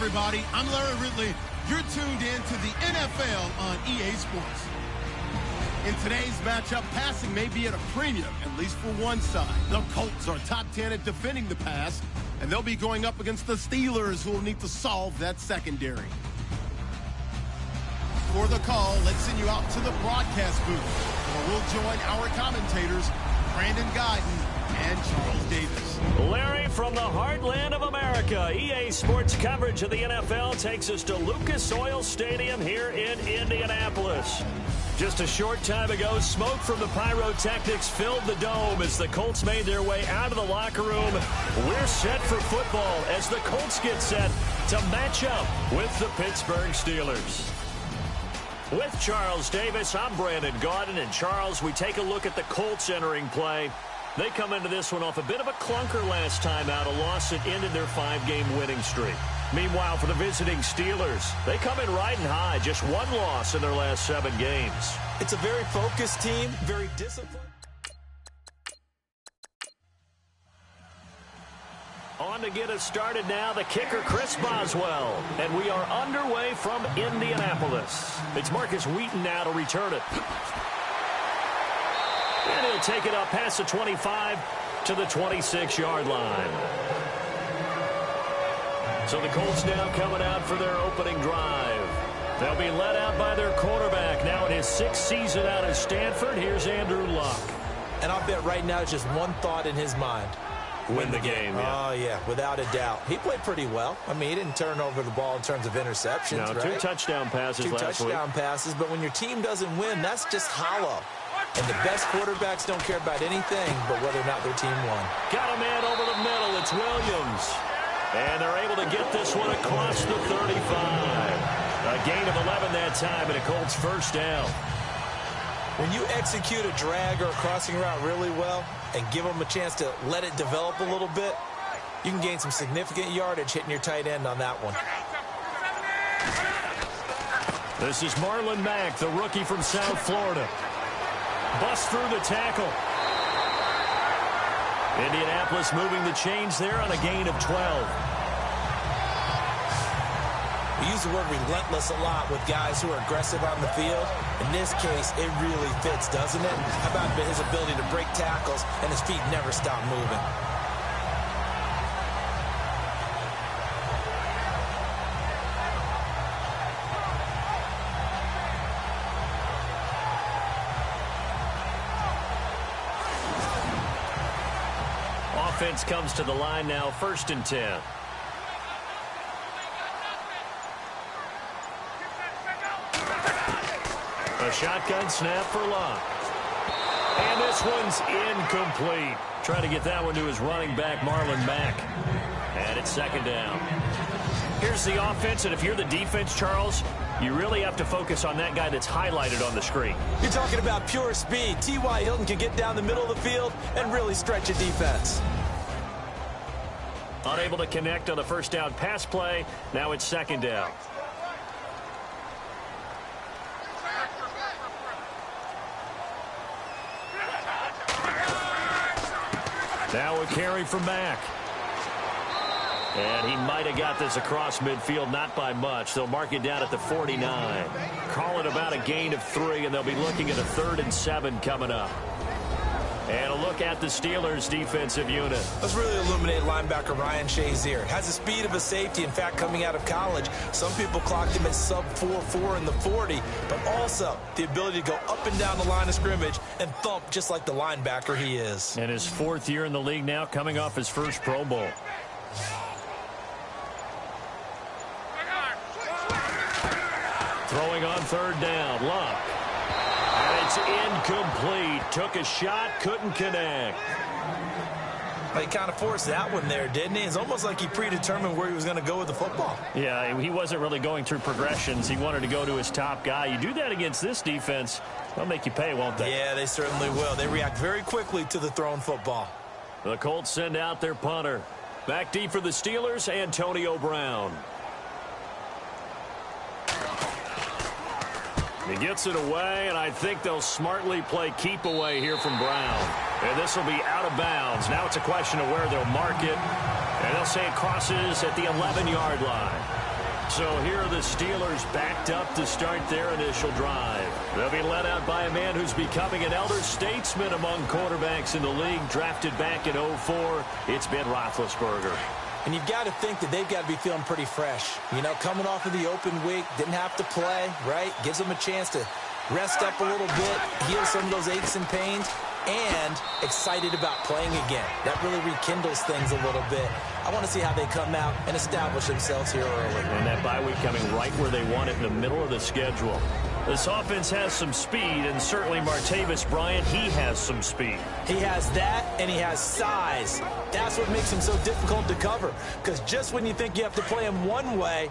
everybody. I'm Larry Ridley. You're tuned in to the NFL on EA Sports. In today's matchup, passing may be at a premium, at least for one side. The Colts are top 10 at defending the pass, and they'll be going up against the Steelers, who will need to solve that secondary. For the call, let's send you out to the broadcast booth, where we'll join our commentators, Brandon Guyton and Charles Davis. Larry, from the heartland of America, EA Sports coverage of the NFL takes us to Lucas Oil Stadium here in Indianapolis. Just a short time ago, smoke from the pyrotechnics filled the dome as the Colts made their way out of the locker room. We're set for football as the Colts get set to match up with the Pittsburgh Steelers. With Charles Davis, I'm Brandon Guyton. And Charles, we take a look at the Colts entering play. They come into this one off a bit of a clunker last time out, a loss that ended their 5-game winning streak. Meanwhile, for the visiting Steelers, they come in riding high, just one loss in their last 7 games. It's a very focused team, very disciplined. On to get us started now, the kicker, Chris Boswell. And we are underway from Indianapolis. It's Marcus Wheaton now to return it. And he'll take it up past the 25 to the 26-yard line. So the Colts now coming out for their opening drive. They'll be led out by their quarterback now in his 6th season out of Stanford. Here's Andrew Luck. And I'll bet right now just one thought in his mind. Win the game. Yeah. Oh, yeah, without a doubt. He played pretty well. I mean, he didn't turn over the ball in terms of interceptions, no, right? 2 touchdown passes last week. 2 touchdown passes, but when your team doesn't win, that's just hollow. And the best quarterbacks don't care about anything but whether or not their team won. Got a man over the middle. It's Williams. And they're able to get this one across the 35. A gain of 11 that time, and a Colts first down. When you execute a drag or a crossing route really well and give them a chance to let it develop a little bit, you can gain some significant yardage hitting your tight end on that one. This is Marlon Mack, the rookie from South Florida. Bust through the tackle. Indianapolis moving the chains there on a gain of 12. We use the word relentless a lot with guys who are aggressive on the field. In this case, it really fits, doesn't it? How about his ability to break tackles and his feet never stop moving? Offense comes to the line now, 1st and 10. A shotgun snap for Luck. And this one's incomplete. Trying to get that one to his running back, Marlon Mack. And it's 2nd down. Here's the offense, and if you're the defense, Charles, you really have to focus on that guy that's highlighted on the screen. You're talking about pure speed. T.Y. Hilton can get down the middle of the field and really stretch a defense. Unable to connect on the 1st down pass play. Now it's 2nd down. Now a carry from Mack. And he might have got this across midfield, not by much. They'll mark it down at the 49. Call it about a gain of 3, and they'll be looking at a 3rd and 7 coming up. And a look at the Steelers' defensive unit. Let's really illuminate linebacker Ryan Shazier. Has the speed of a safety. In fact, coming out of college, some people clocked him at sub 4.4 in the 40, but also the ability to go up and down the line of scrimmage and thump just like the linebacker he is. And his 4th year in the league now, coming off his first Pro Bowl. Throwing on 3rd down, Luck. And it's incomplete. Took a shot, couldn't connect. He kind of forced that one there, didn't he? It's almost like he predetermined where he was going to go with the football. Yeah, he wasn't really going through progressions. He wanted to go to his top guy. You do that against this defense, they'll make you pay, won't they? Yeah, they certainly will. They react very quickly to the thrown football. The Colts send out their punter. Back deep for the Steelers, Antonio Brown. He gets it away, and I think they'll smartly play keep away here from Brown. And this will be out of bounds. Now it's a question of where they'll mark it. And they'll say it crosses at the 11-yard line. So here are the Steelers backed up to start their initial drive. They'll be led out by a man who's becoming an elder statesman among quarterbacks in the league, drafted back in 2004. It's Ben Roethlisberger. And you've got to think that they've got to be feeling pretty fresh. You know, coming off of the open week, didn't have to play, right? Gives them a chance to rest up a little bit, heal some of those aches and pains, and excited about playing again. That really rekindles things a little bit. I want to see how they come out and establish themselves here early. And that bye week coming right where they want it, in the middle of the schedule. This offense has some speed, and certainly Martavis Bryant, he has some speed. He has that, and he has size. That's what makes him so difficult to cover, because just when you think you have to play him one way,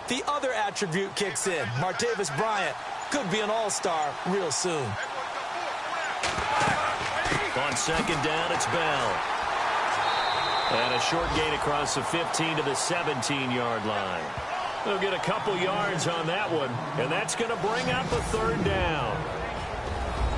the other attribute kicks in. Martavis Bryant could be an all-star real soon. On second down, it's Bell. And a short gain across the 15 to the 17-yard line. They'll get a couple yards on that one, and that's going to bring up a third down.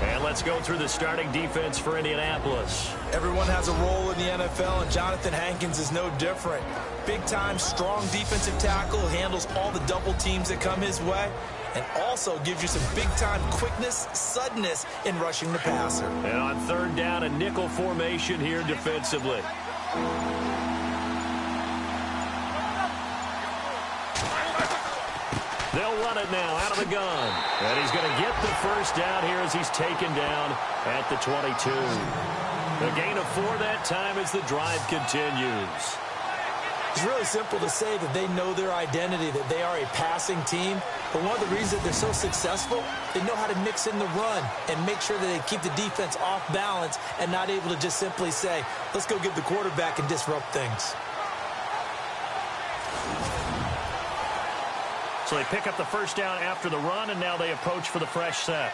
And let's go through the starting defense for Indianapolis. Everyone has a role in the NFL, and Jonathan Hankins is no different. Big-time, strong defensive tackle, handles all the double teams that come his way, and also gives you some big-time quickness, suddenness in rushing the passer. And on third down, a nickel formation here defensively. They'll run it now out of the gun. And he's going to get the first down here as he's taken down at the 22. A gain of 4 that time as the drive continues. It's really simple to say that they know their identity, that they are a passing team. But one of the reasons that they're so successful, they know how to mix in the run and make sure that they keep the defense off balance and not able to just simply say, let's go get the quarterback and disrupt things. So they pick up the first down after the run, and now they approach for the fresh set.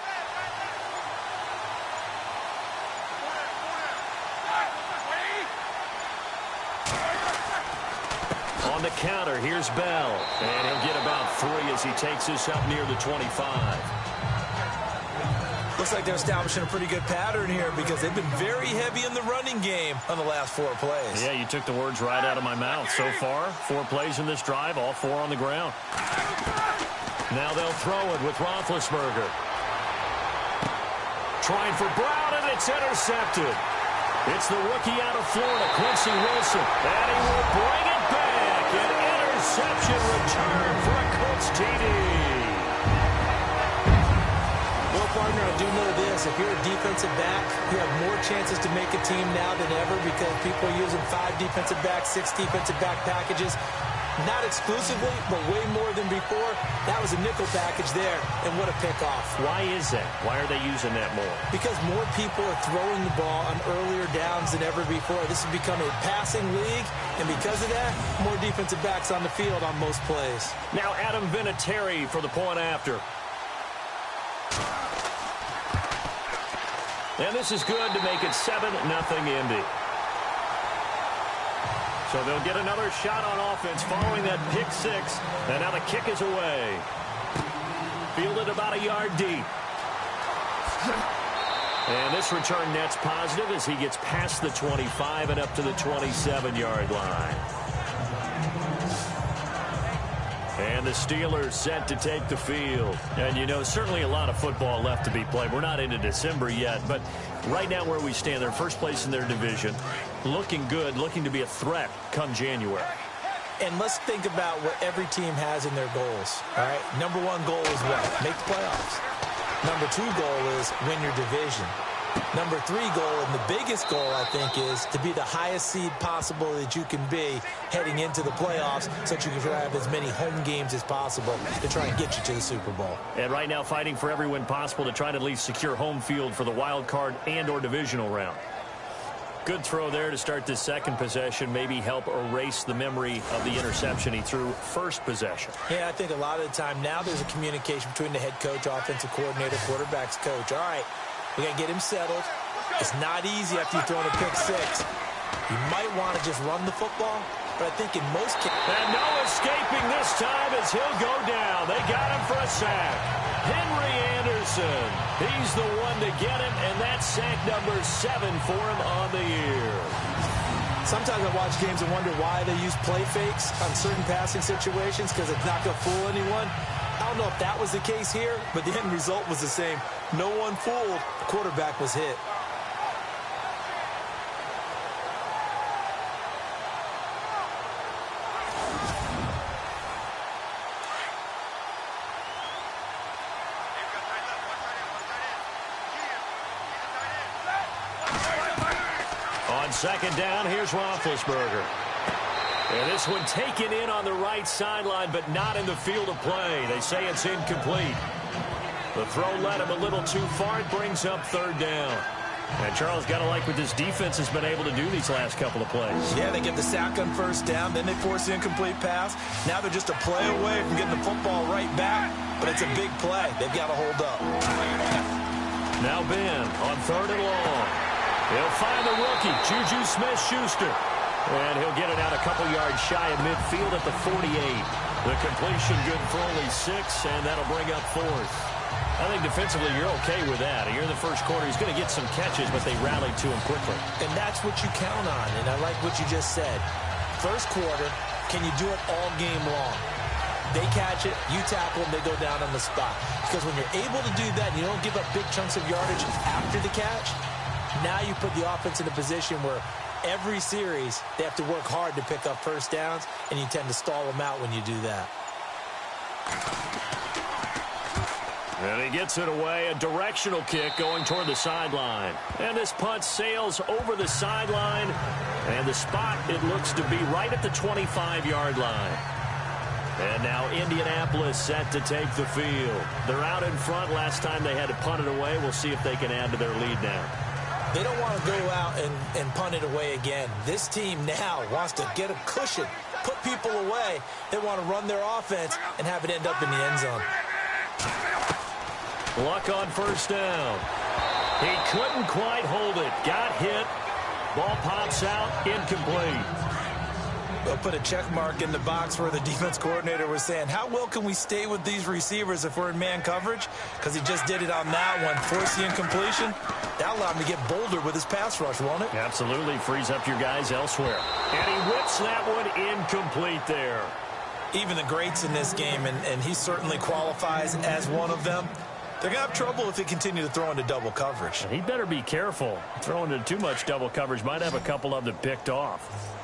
On the counter, here's Bell. And he'll get about 3 as he takes this up near the 25. Looks like they're establishing a pretty good pattern here because they've been very heavy in the running game on the last 4 plays. Yeah, you took the words right out of my mouth. So far, 4 plays in this drive, all 4 on the ground. Now they'll throw it with Roethlisberger. Trying for Brown, and it's intercepted. It's the rookie out of Florida, Quincy Wilson. And he will bring it back. An interception return for a Colts TD. Well, partner, I do know this. If you're a defensive back, you have more chances to make a team now than ever because people are using 5 defensive backs, 6 defensive back packages. Not exclusively, but way more than before. That was a nickel package there, and what a pickoff. Why is that? Why are they using that more? Because more people are throwing the ball on earlier downs than ever before. This has become a passing league, and because of that, more defensive backs on the field on most plays. Now Adam Vinatieri for the point after. And this is good to make it 7-0 Indy. So they'll get another shot on offense following that pick 6. And now the kick is away. Fielded about a yard deep. And this return net's positive as he gets past the 25 and up to the 27-yard line. And the Steelers set to take the field. And, you know, certainly a lot of football left to be played. We're not into December yet, but right now where we stand, they're first place in their division. Looking good, looking to be a threat come January. And let's think about what every team has in their goals, all right? Number 1 goal is what? Make the playoffs. Number 2 goal is win your division. Number 3 goal, and the biggest goal, I think, is to be the highest seed possible that you can be heading into the playoffs so that you can have as many home games as possible to try and get you to the Super Bowl. And right now fighting for every win possible to try to at least secure home field for the wild card and or divisional round. Good throw there to start this second possession. Maybe help erase the memory of the interception he threw first possession. Yeah, I think a lot of the time now there's a communication between the head coach, offensive coordinator, quarterback's coach. All right, we got to get him settled. It's not easy after you've thrown a pick 6. You might want to just run the football, but I think in most cases... And no escaping this time as he'll go down. They got him for a sack. Henry Anderson. He's the one to get him, and that's sack number 7 for him on the year. Sometimes I watch games and wonder why they use play fakes on certain passing situations because it's not going to fool anyone. I don't know if that was the case here, but the end result was the same. No one fooled. The quarterback was hit. On second down, here's Roethlisberger. And this one taken in on the right sideline, but not in the field of play. They say it's incomplete. The throw led him a little too far. It brings up third down. And Charles, got to like what this defense has been able to do these last couple of plays. Yeah, they get the sack on first down, then they force the incomplete pass. Now they're just a play away from getting the football right back, but it's a big play. They've got to hold up. Now Ben on third and long. He'll find the rookie, Juju Smith-Schuster. And he'll get it out a couple yards shy of midfield at the 48. The completion good for only 6, and that'll bring up fourth. I think defensively you're okay with that. Here in the first quarter, he's going to get some catches, but they rallied to him quickly. And that's what you count on, and I like what you just said. First quarter, can you do it all game long? They catch it, you tackle them, they go down on the spot. Because when you're able to do that, you don't give up big chunks of yardage after the catch, now you put the offense in a position where every series they have to work hard to pick up first downs, and you tend to stall them out when you do that. And he gets it away, a directional kick going toward the sideline. And this punt sails over the sideline, and the spot, it looks to be right at the 25-yard line. And now Indianapolis set to take the field. They're out in front. Last time they had to punt it away. We'll see if they can add to their lead now. They don't want to go out and punt it away again. This team now wants to get a cushion, put people away. They want to run their offense and have it end up in the end zone. Luck on first down. He couldn't quite hold it. Got hit. Ball pops out. Incomplete. They'll put a check mark in the box where the defense coordinator was saying, how well can we stay with these receivers if we're in man coverage? Because he just did it on that one. Force the incompletion. That'll allow him to get bolder with his pass rush, won't it? Absolutely. Frees up your guys elsewhere. And he whips that one incomplete there. Even the greats in this game, and he certainly qualifies as one of them, they're going to have trouble if they continue to throw into double coverage. He better be careful. Throwing into too much double coverage might have a couple of them picked off.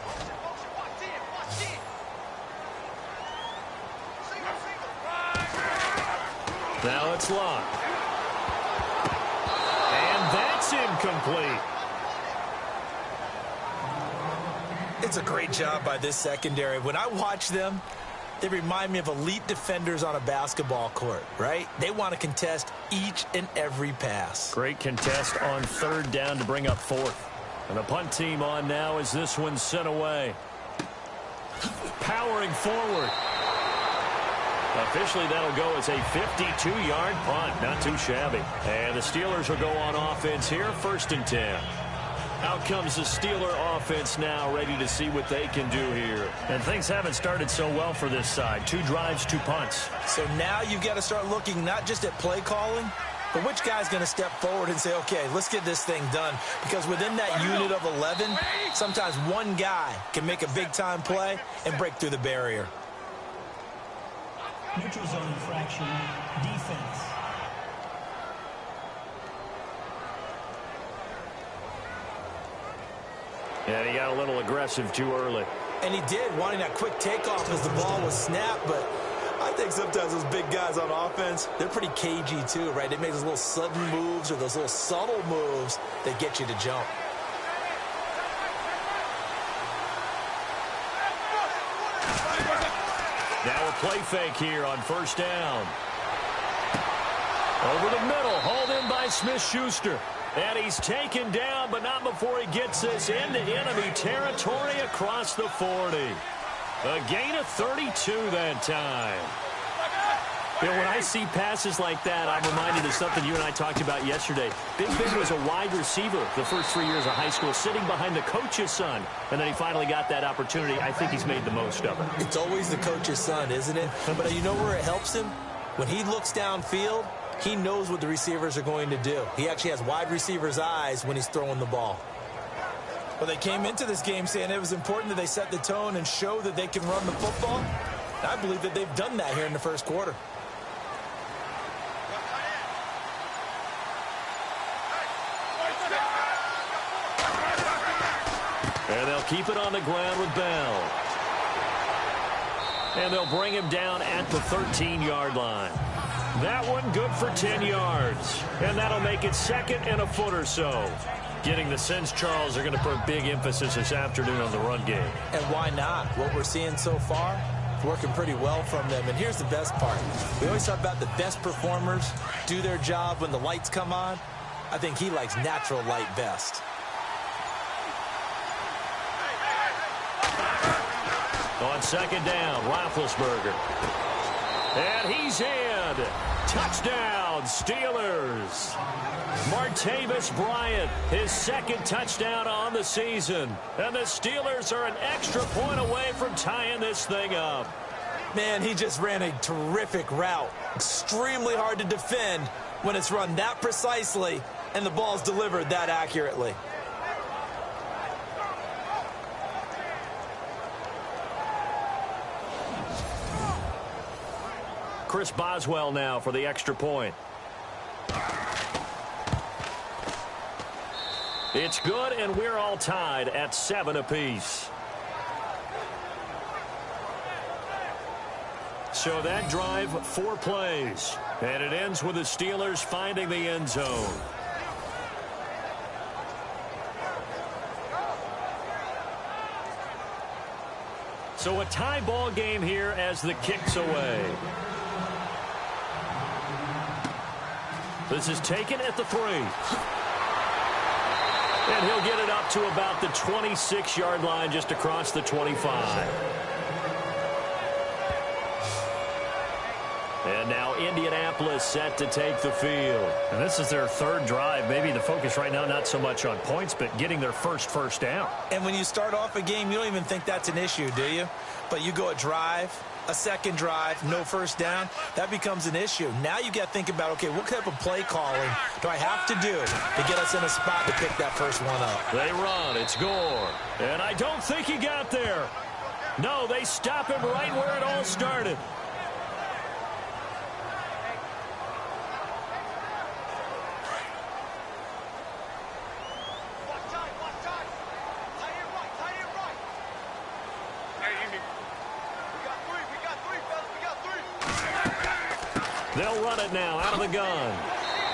Now it's locked. And that's incomplete. It's a great job by this secondary. When I watch them, they remind me of elite defenders on a basketball court, right? They want to contest each and every pass. Great contest on third down to bring up fourth. And the punt team on now as this one's sent away. Powering forward. Officially, that'll go as a 52-yard punt. Not too shabby. And the Steelers will go on offense here, 1st and 10. Out comes the Steeler offense now, ready to see what they can do here. And things haven't started so well for this side. 2 drives, 2 punts. So now you've got to start looking not just at play calling, but which guy's going to step forward and say, okay, let's get this thing done. Because within that unit of 11, sometimes one guy can make a big-time play and break through the barrier. Neutral zone infraction, defense. And he got a little aggressive too early. And he did, wanting that quick takeoff as the ball was snapped. But I think sometimes those big guys on offense, they're pretty cagey too, right? They make those little sudden moves or those little subtle moves that get you to jump. Now a play fake here on first down. Over the middle, hauled in by Smith-Schuster. And he's taken down, but not before he gets this into enemy territory across the 40. A gain of 32 that time. You know, when I see passes like that, I'm reminded of something you and I talked about yesterday. Big Ben was a wide receiver the first 3 years of high school, sitting behind the coach's son. And then he finally got that opportunity. I think he's made the most of it. It's always the coach's son, isn't it? But you know where it helps him? When he looks downfield, he knows what the receivers are going to do. He actually has wide receivers' eyes when he's throwing the ball. Well, they came into this game saying it was important that they set the tone and show that they can run the football. And I believe that they've done that here in the first quarter. And they'll keep it on the ground with Bell. And they'll bring him down at the 13-yard line. That one good for 10 yards. And that'll make it second and a foot or so. Getting the sense, Charles, are going to put a big emphasis this afternoon on the run game. And why not? What we're seeing so far, it's working pretty well from them. And here's the best part. We always talk about the best performers do their job when the lights come on. I think he likes natural light best. On second down, Roethlisberger. And he's in. Touchdown, Steelers. Martavis Bryant, his second touchdown on the season. And the Steelers are an extra point away from tying this thing up. Man, he just ran a terrific route. Extremely hard to defend when it's run that precisely and the ball's delivered that accurately. Chris Boswell now for the extra point. It's good, and we're all tied at 7 apiece. So that drive, 4 plays. And it ends with the Steelers finding the end zone. So a tie ball game here as the kick's away. This is taken at the 3. And he'll get it up to about the 26-yard line, just across the 25. And now Indianapolis set to take the field. And this is their third drive. Maybe the focus right now not so much on points, but getting their first down. And when you start off a game, you don't even think that's an issue, do you? But you go a drive, a second drive, no first down, that becomes an issue. Now you got to think about, okay, what type of play calling do I have to do to get us in a spot to pick that first one up? They run. It's Gore. And I don't think he got there. No, they stop him right where it all started. They'll run it now out of the gun.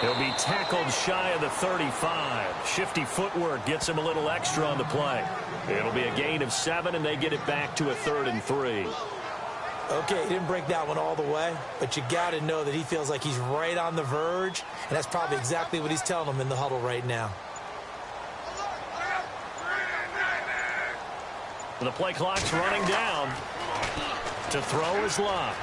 He'll be tackled shy of the 35. Shifty footwork gets him a little extra on the play. It'll be a gain of 7, and they get it back to a 3rd and 3. Okay, he didn't break that one all the way, but you got to know that he feels like he's right on the verge, and that's probably exactly what he's telling them in the huddle right now. The play clock's running down. To throw is Locke.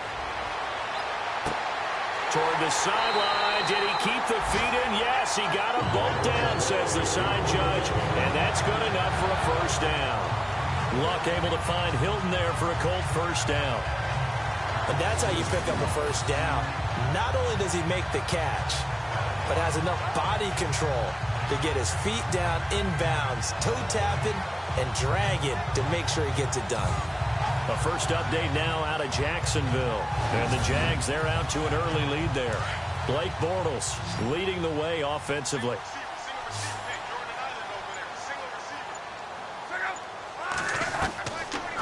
Toward the sideline. Did he keep the feet in? Yes, he got them both down, says the side judge. And that's good enough for a first down. Luck able to find Hilton there for a Colt first down. And that's how you pick up a first down. Not only does he make the catch, but has enough body control to get his feet down inbounds, toe tapping and dragging to make sure he gets it done. A first update now out of Jacksonville. And the Jags, they're out to an early lead there. Blake Bortles leading the way offensively.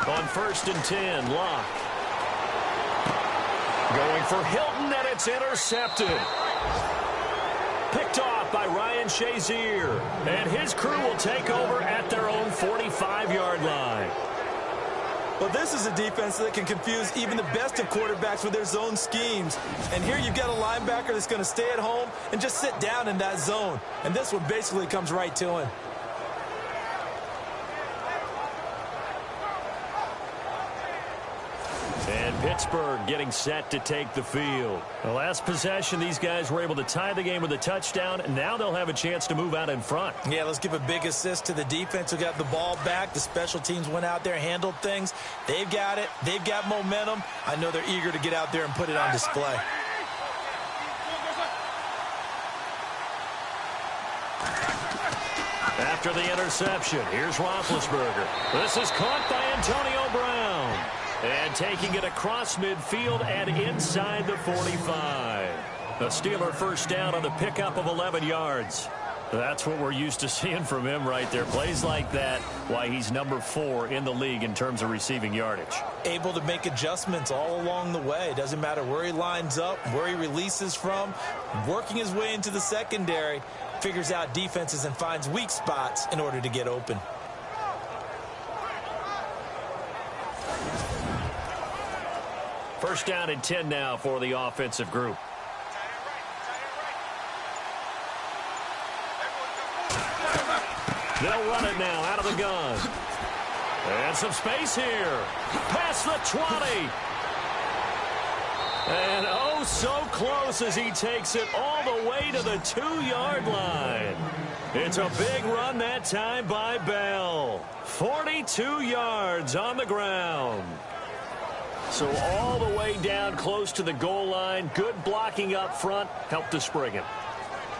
On 1st and 10, Locke. Going for Hilton, and it's intercepted. Picked off by Ryan Shazier. And his crew will take over at their own 45-yard line. Well, this is a defense that can confuse even the best of quarterbacks with their zone schemes. And here you've got a linebacker that's going to stay at home and just sit down in that zone. And this one basically comes right to him. And Pittsburgh getting set to take the field. The last possession, these guys were able to tie the game with a touchdown, and now they'll have a chance to move out in front. Yeah, let's give a big assist to the defense who got the ball back. The special teams went out there, handled things. They've got it. They've got momentum. I know they're eager to get out there and put it on display. After after the interception. Here's Roethlisberger. This is caught by Antonio Brown. And taking it across midfield and inside the 45. The Steeler first down on the pickup of 11 yards. That's what we're used to seeing from him right there. Plays like that, why he's number 4 in the league in terms of receiving yardage. Able to make adjustments all along the way. Doesn't matter where he lines up, where he releases from. Working his way into the secondary. Figures out defenses and finds weak spots in order to get open. First down and 10 now for the offensive group. They'll run it now out of the gun. And some space here. Past the 20. And oh, so close as he takes it all the way to the 2-yard line. It's a big run that time by Bell. 42 yards on the ground. So all the way down close to the goal line. Good blocking up front. Helped to spring it.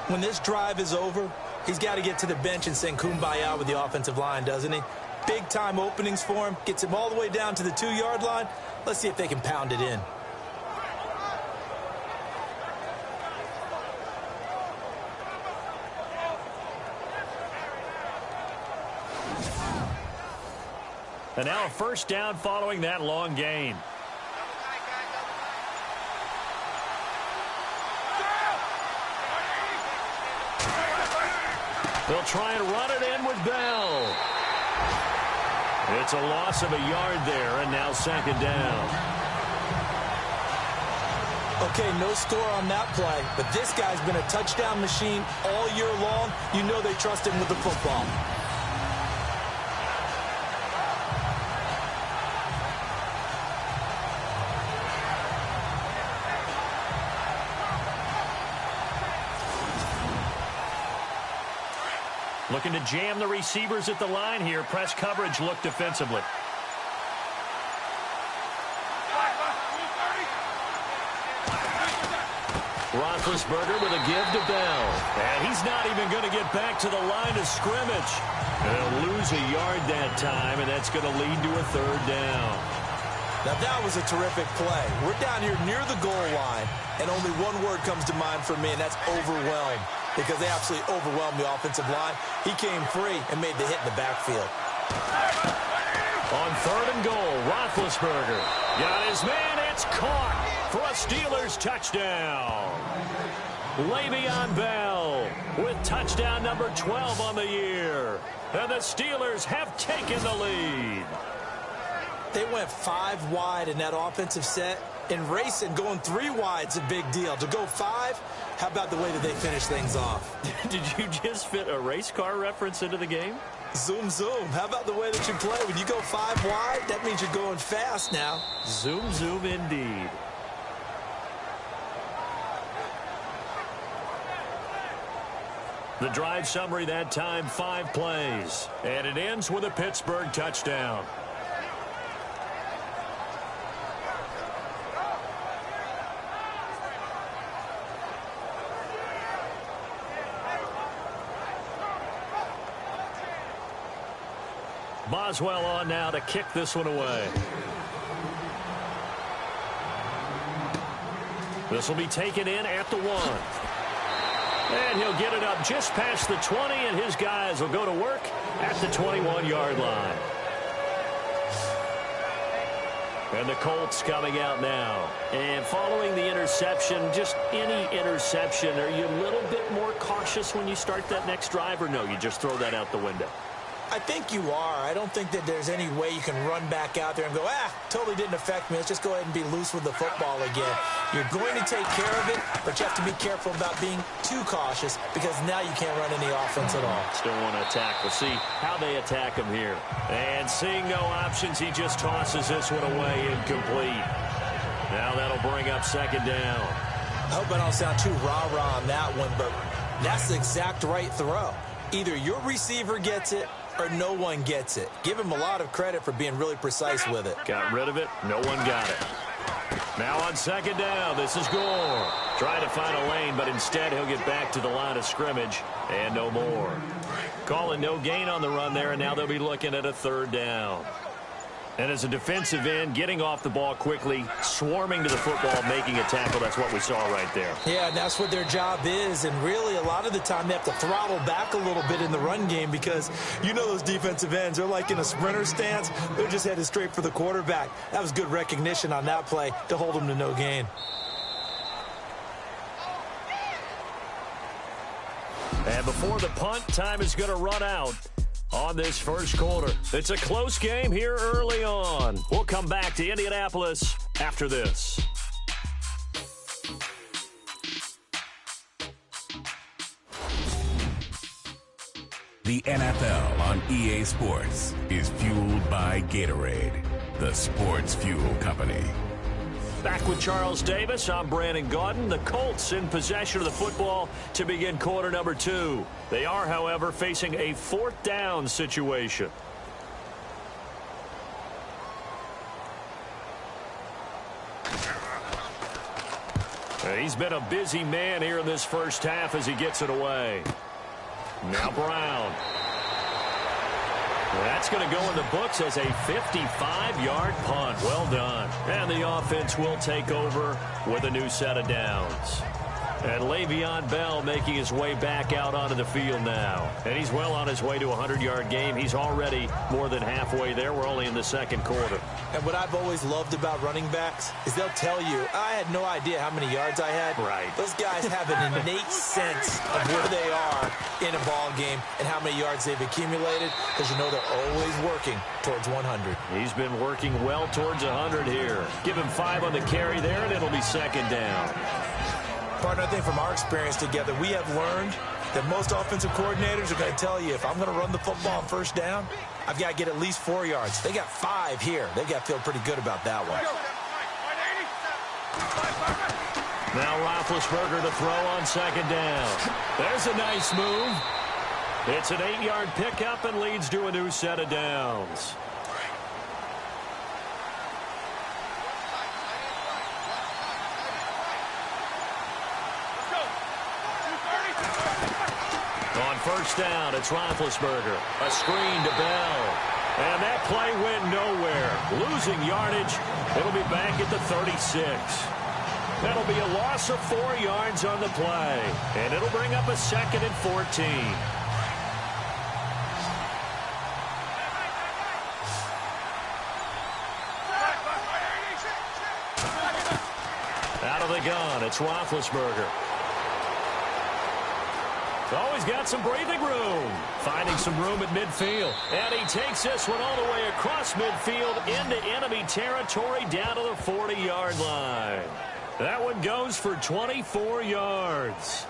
When this drive is over, he's got to get to the bench and sing kumbaya with the offensive line, doesn't he? Big-time openings for him. Gets him all the way down to the 2-yard line. Let's see if they can pound it in. And now a first down following that long gain. They'll try and run it in with Bell. It's a loss of a yard there, and now second down. Okay, no score on that play, but this guy's been a touchdown machine all year long. You know they trust him with the football. Looking to jam the receivers at the line here. Press coverage look defensively. Roethlisberger with a give to Bell. And he's not even going to get back to the line of scrimmage. They'll lose a yard that time, and that's going to lead to a third down. Now that was a terrific play. We're down here near the goal line, and only one word comes to mind for me, and that's overwhelmed. Because they absolutely overwhelmed the offensive line. He came free and made the hit in the backfield. On third and goal, Roethlisberger got his man. It's caught for a Steelers touchdown. Le'Veon Bell with touchdown number 12 on the year. And the Steelers have taken the lead. They went 5 wide in that offensive set. In racing, going 3 wide is a big deal. To go 5, how about the way that they finish things off? Did you just fit a race car reference into the game? Zoom, zoom. How about the way that you play? When you go 5 wide, that means you're going fast now. Zoom, zoom indeed. The drive summary that time, 5 plays. And it ends with a Pittsburgh touchdown. Boswell on now to kick this one away. This will be taken in at the 1. And he'll get it up just past the 20, and his guys will go to work at the 21-yard line. And the Colts coming out now. And following the interception, just any interception, are you a little bit more cautious when you start that next drive, or no, you just throw that out the window? I think you are. I don't think that there's any way you can run back out there and go, totally didn't affect me. Let's just go ahead and be loose with the football again. You're going to take care of it, but you have to be careful about being too cautious because now you can't run any offense at all. Still want to attack. We'll see how they attack him here. And seeing no options, he just tosses this one away incomplete. Now that'll bring up second down. I hope I don't sound too rah-rah on that one, but that's the exact right throw. Either your receiver gets it or no one gets it. Give him a lot of credit for being really precise with it. Got rid of it. No one got it. Now on second down, this is Gore. Trying to find a lane, but instead he'll get back to the line of scrimmage and no more. Calling no gain on the run there, and now they'll be looking at a third down. And as a defensive end, getting off the ball quickly, swarming to the football, making a tackle, that's what we saw right there. Yeah, and that's what their job is. And really, a lot of the time, they have to throttle back a little bit in the run game because you know those defensive ends, they're like in a sprinter stance. They're just headed straight for the quarterback. That was good recognition on that play to hold them to no gain. And before the punt, time is going to run out on this first quarter. It's a close game here early on. We'll come back to Indianapolis after this. The NFL on EA Sports is fueled by Gatorade, the sports fuel company. Back with Charles Davis, I'm Brandon Gaudin. The Colts in possession of the football to begin quarter number 2. They are, however, facing a 4th down situation. He's been a busy man here in this first half as he gets it away. Now Brown. That's going to go in the books as a 55-yard punt. Well done. And the offense will take over with a new set of downs. And Le'Veon Bell making his way back out onto the field now. And he's well on his way to a 100-yard game. He's already more than halfway there. We're only in the second quarter. And what I've always loved about running backs is they'll tell you, I had no idea how many yards I had. Right. Those guys have an innate sense of where they are in a ball game and how many yards they've accumulated because you know they're always working towards 100. He's been working well towards 100 here. Give him 5 on the carry there, and it'll be second down. Partner, I think from our experience together, we have learned that most offensive coordinators are going to tell you, if I'm going to run the football on first down, I've got to get at least 4 yards. They got 5 here. They've got to feel pretty good about that one. Now Roethlisberger to throw on second down. There's a nice move. It's an 8-yard pickup and leads to a new set of downs. On first down, it's Roethlisberger. A screen to Bell. And that play went nowhere. Losing yardage. It'll be back at the 36. That'll be a loss of 4 yards on the play. And it'll bring up a 2nd and 14. Out of the gun, it's Roethlisberger. Always got some breathing room. Finding some room at midfield. And he takes this one all the way across midfield into enemy territory down to the 40-yard line. That one goes for 24 yards.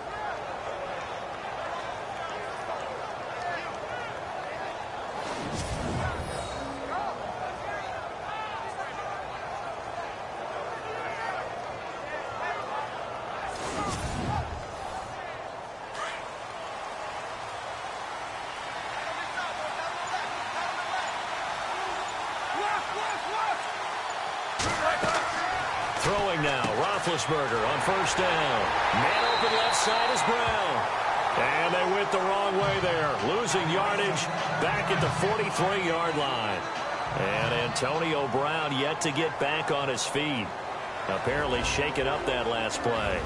Throwing now, Roethlisberger on first down. Man open left side is Brown. And they went the wrong way there. Losing yardage back at the 43-yard line. And Antonio Brown yet to get back on his feet. Apparently shaking up that last play.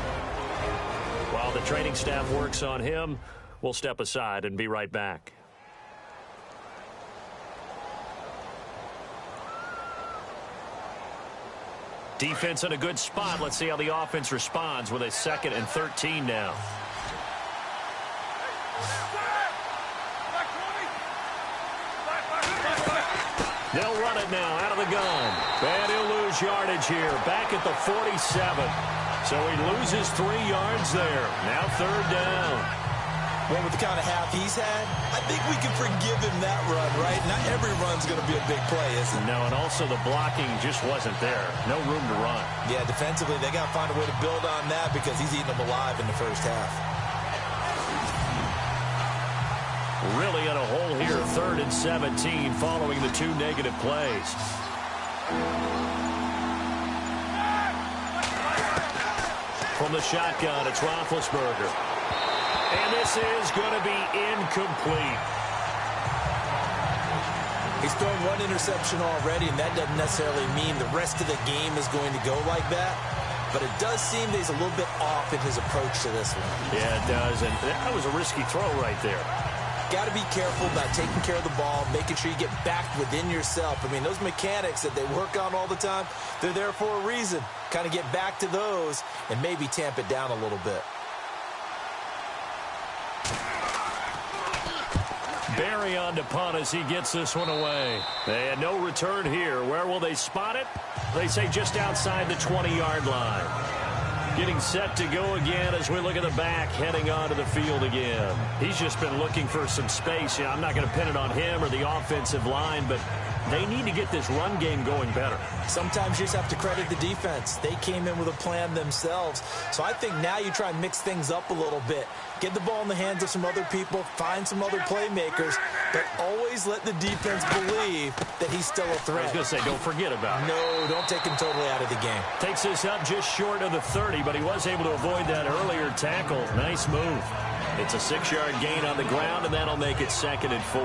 While the training staff works on him, we'll step aside and be right back. Defense in a good spot. Let's see how the offense responds with a 2nd and 13 now. They'll run it now out of the gun. And he'll lose yardage here. Back at the 47. So he loses 3 yards there. Now 3rd down. Well, with the kind of half he's had, I think we can forgive him that run, right? Not every run's going to be a big play, is it? No, and also the blocking just wasn't there. No room to run. Yeah, defensively, they got to find a way to build on that because he's eating them alive in the first half. Really in a hole here, 3rd and 17 following the 2 negative plays. From the shotgun, it's Roethlisberger. And this is going to be incomplete. He's thrown one interception already, and that doesn't necessarily mean the rest of the game is going to go like that. But it does seem that he's a little bit off in his approach to this one. Yeah, it does, and that was a risky throw right there. Got to be careful about taking care of the ball, making sure you get back within yourself. I mean, those mechanics that they work on all the time, they're there for a reason. Kind of get back to those and maybe tamp it down a little bit. Barry on to punt as he gets this one away. They had no return here. Where will they spot it? They say just outside the 20-yard line. Getting set to go again as we look at the back, heading onto the field again. He's just been looking for some space. You know, I'm not going to pin it on him or the offensive line, but they need to get this run game going better. Sometimes you just have to credit the defense. They came in with a plan themselves. So I think now you try and mix things up a little bit. Get the ball in the hands of some other people, find some other playmakers, but always let the defense believe that he's still a threat. I was going to say, don't forget about it. No, don't take him totally out of the game. Takes this up just short of the 30, but he was able to avoid that earlier tackle. Nice move. It's a 6-yard gain on the ground, and that'll make it 2nd and 4.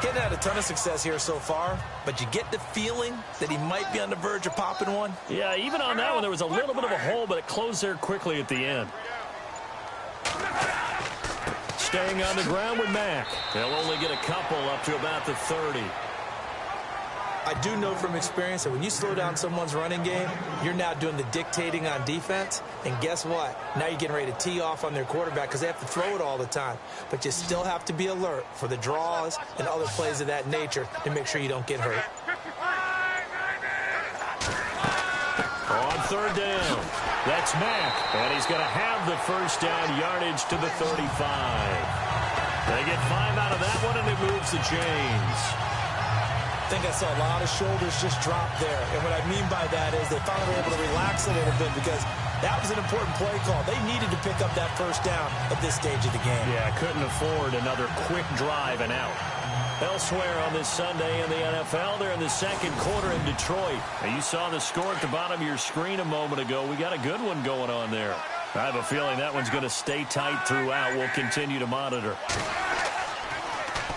Getting had a ton of success here so far, but you get the feeling that he might be on the verge of popping one. Yeah, even on that one, there was a little bit of a hole, but it closed there quickly at the end. Staying on the ground with Mack. They'll only get a couple up to about the 30. I do know from experience that when you slow down someone's running game, you're now doing the dictating on defense. And guess what? Now you're getting ready to tee off on their quarterback because they have to throw it all the time. But you still have to be alert for the draws and other plays of that nature to make sure you don't get hurt. On 3rd down, that's Mack. And he's going to have the first down yardage to the 35. They get 5 out of that one, and it moves the chains. I think I saw a lot of shoulders just drop there. And what I mean by that is they finally were able to relax a little bit because that was an important play call. They needed to pick up that first down at this stage of the game. Yeah, couldn't afford another quick drive and out. Elsewhere on this Sunday in the NFL, they're in the 2nd quarter in Detroit. Now, you saw the score at the bottom of your screen a moment ago. We got a good one going on there. I have a feeling that one's going to stay tight throughout. We'll continue to monitor.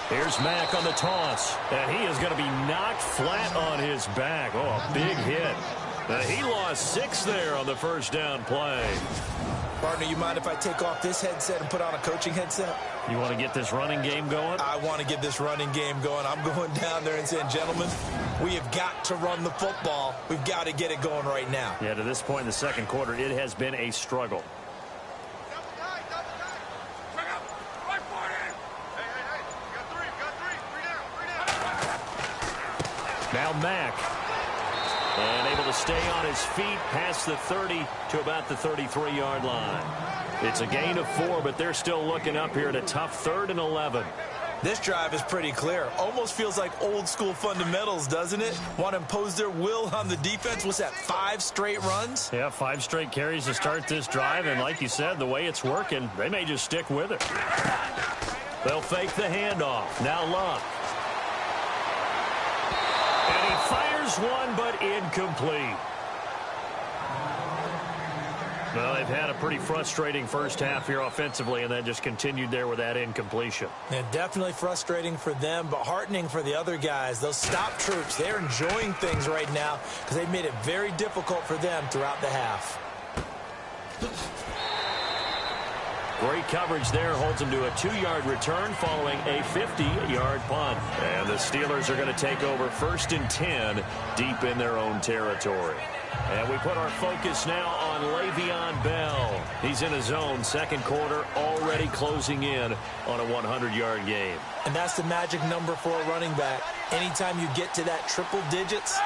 Here's Mack on the toss, and he is going to be knocked flat on his back. Oh, a big hit. He lost 6 there on the first down play. Partner, you mind if I take off this headset and put on a coaching headset? You want to get this running game going? I want to get this running game going. I'm going down there and saying, gentlemen, we have got to run the football. We've got to get it going right now. Yeah, to this point in the 2nd quarter, it has been a struggle. Now Mack. And able to stay on his feet past the 30 to about the 33-yard line. It's a gain of 4, but they're still looking up here at a tough 3rd and 11. This drive is pretty clear. Almost feels like old school fundamentals, doesn't it? Want to impose their will on the defense. What's that, 5 straight runs? Yeah, 5 straight carries to start this drive. And like you said, the way it's working, they may just stick with it. They'll fake the handoff. Now Luck. And he fires one, but incomplete. Well, they've had a pretty frustrating first half here offensively, and then just continued there with that incompletion. And definitely frustrating for them, but heartening for the other guys. Those stop troops, they're enjoying things right now because they've made it very difficult for them throughout the half. Great coverage there, holds him to a 2-yard return following a 50-yard punt. And the Steelers are going to take over 1st and 10 deep in their own territory. And we put our focus now on Le'Veon Bell. He's in his zone, 2nd quarter, already closing in on a 100-yard game. And that's the magic number for a running back. Anytime you get to that triple digits,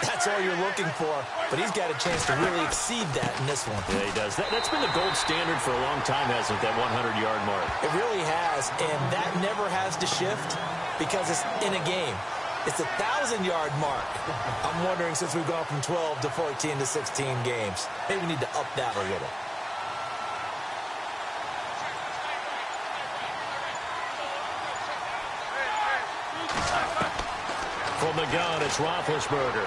that's all you're looking for. But he's got a chance to really exceed that in this one. Yeah, he does. That's been the gold standard for a long time, hasn't it, that 100-yard mark? It really has, and that never has to shift because it's in a game. It's a 1,000-yard mark. I'm wondering, since we've gone from 12 to 14 to 16 games, maybe we need to up that a little. From the gun, it's Roethlisberger.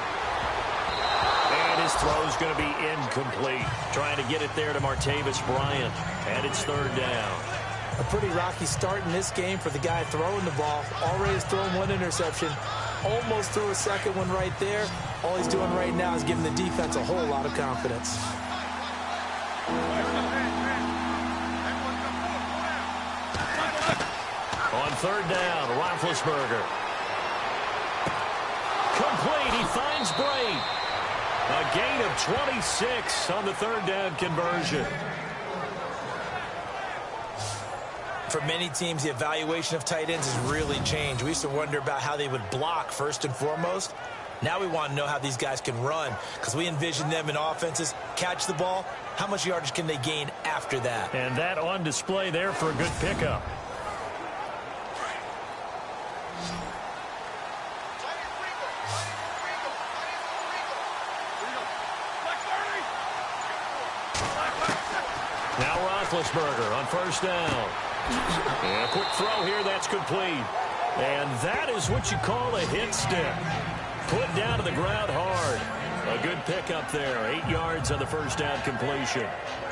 And his throw's going to be incomplete. Trying to get it there to Martavis Bryant. And it's 3rd down. A pretty rocky start in this game for the guy throwing the ball. Already has thrown one interception. Almost threw a second one right there. All he's doing right now is giving the defense a whole lot of confidence. On third down, Roethlisberger. Complete. He finds Bray. A gain of 26 on the third down conversion. For many teams, the evaluation of tight ends has really changed. We used to wonder about how they would block first and foremost. Now we want to know how these guys can run, because we envision them in offenses catch the ball. How much yardage can they gain after that? And that on display there for a good pickup. Now Roethlisberger on first down. And a quick throw here, that's complete. And that is what you call a hit stick. Put down to the ground hard. A good pickup there. 8 yards on the first down completion.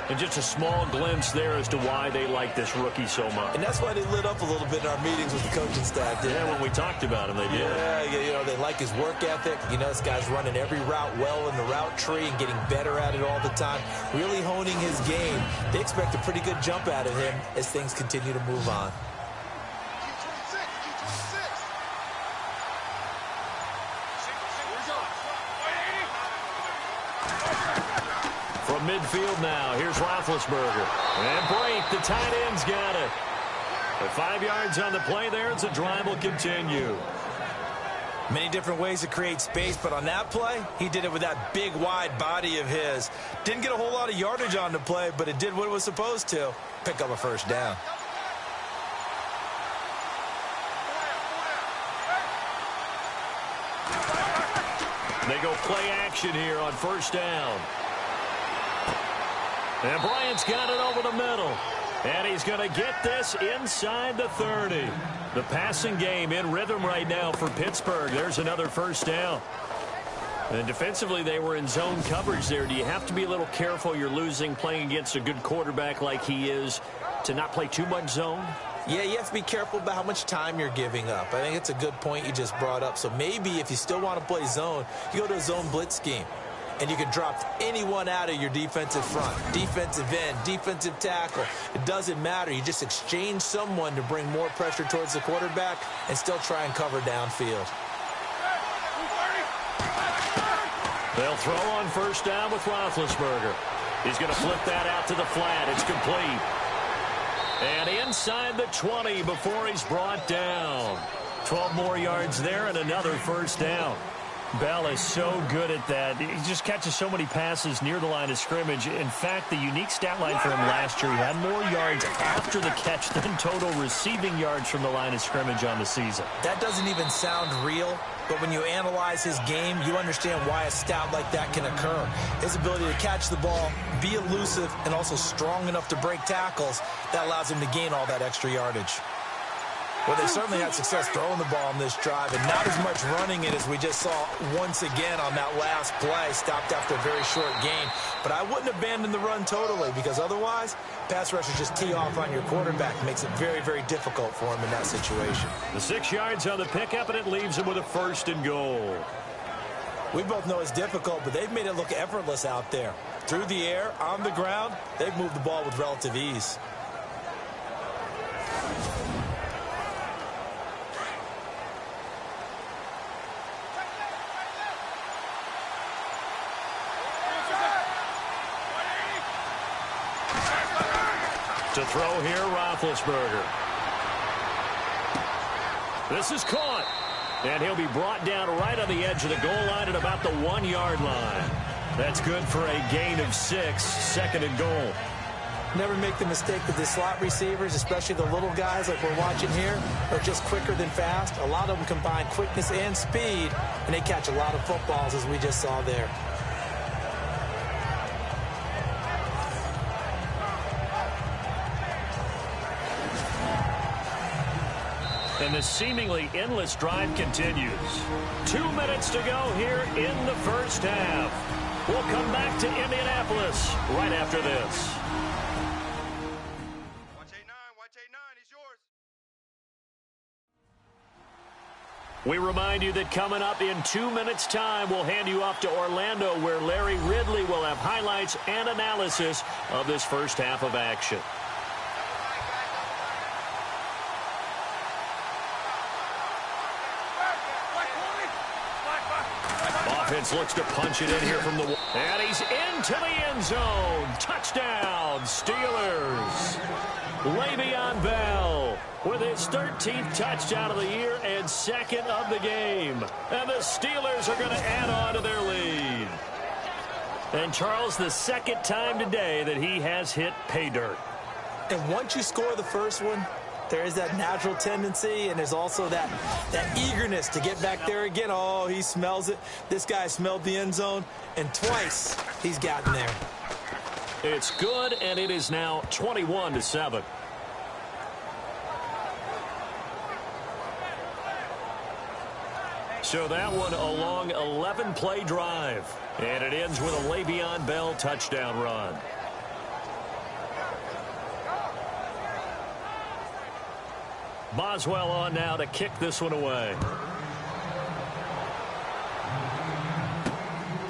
And just a small glimpse there as to why they like this rookie so much. And that's why they lit up a little bit in our meetings with the coaching staff. Yeah, when we talked about him, they did. Yeah, you know, they like his work ethic. You know, this guy's running every route well in the route tree and getting better at it all the time. Really honing his game. They expect a pretty good jump out of him as things continue to move on. From midfield now, here's Roethlisberger. And break, the tight end's got it. At 5 yards on the play there, it's a drive will continue. Many different ways to create space, but on that play, he did it with that big, wide body of his. Didn't get a whole lot of yardage on the play, but it did what it was supposed to. Pick up a first down. They go play action here on first down. And Bryant's got it over the middle. And he's going to get this inside the 30. The passing game in rhythm right now for Pittsburgh. There's another first down. And defensively, they were in zone coverage there. Do you have to be a little careful? You're losing playing against a good quarterback like he is to not play too much zone? Yeah, you have to be careful about how much time you're giving up. I think it's a good point you just brought up. So maybe if you still want to play zone, you go to a zone blitz scheme. And you can drop anyone out of your defensive front, defensive end, defensive tackle. It doesn't matter. You just exchange someone to bring more pressure towards the quarterback and still try and cover downfield. They'll throw on first down with Roethlisberger. He's going to flip that out to the flat. It's complete. And inside the 20 before he's brought down. 12 more yards there and another first down. Bell is so good at that. He just catches so many passes near the line of scrimmage. In fact, the unique stat line for him last year, he had more yards after the catch than total receiving yards from the line of scrimmage on the season. That doesn't even sound real, but when you analyze his game, you understand why a stat like that can occur. His ability to catch the ball, be elusive, and also strong enough to break tackles, that allows him to gain all that extra yardage. Well, they certainly had success throwing the ball on this drive, and not as much running it as we just saw once again on that last play. Stopped after a very short gain. But I wouldn't abandon the run totally, because otherwise, pass rushers just tee off on your quarterback. It makes it very, very difficult for him in that situation. The 6 yards on the pickup, and it leaves him with a first and goal. We both know it's difficult, but they've made it look effortless out there. Through the air, on the ground, they've moved the ball with relative ease. To throw here, Roethlisberger. This is caught. And he'll be brought down right on the edge of the goal line at about the 1 yard line. That's good for a gain of 6, second and goal. Never make the mistake that the slot receivers, especially the little guys like we're watching here, are just quicker than fast. A lot of them combine quickness and speed, and they catch a lot of footballs, as we just saw there. And the seemingly endless drive continues. 2 minutes to go here in the first half. We'll come back to Indianapolis right after this. Watch 8-9, watch 8-9. We remind you that coming up in 2 minutes' time, we'll hand you off to Orlando, where Larry Ridley will have highlights and analysis of this first half of action. Offense looks to punch it in here from the wall. And he's into the end zone. Touchdown, Steelers. Le'Veon Bell with his 13th touchdown of the year and second of the game. And the Steelers are going to add on to their lead. And Charles, the second time today that he has hit pay dirt. And once you score the first one, there is that natural tendency, and there's also that eagerness to get back there again. Oh, he smells it. This guy smelled the end zone, and twice he's gotten there. It's good, and it is now 21-7. So that one a long 11-play drive, and it ends with a Le'Veon Bell touchdown run. Boswell on now to kick this one away.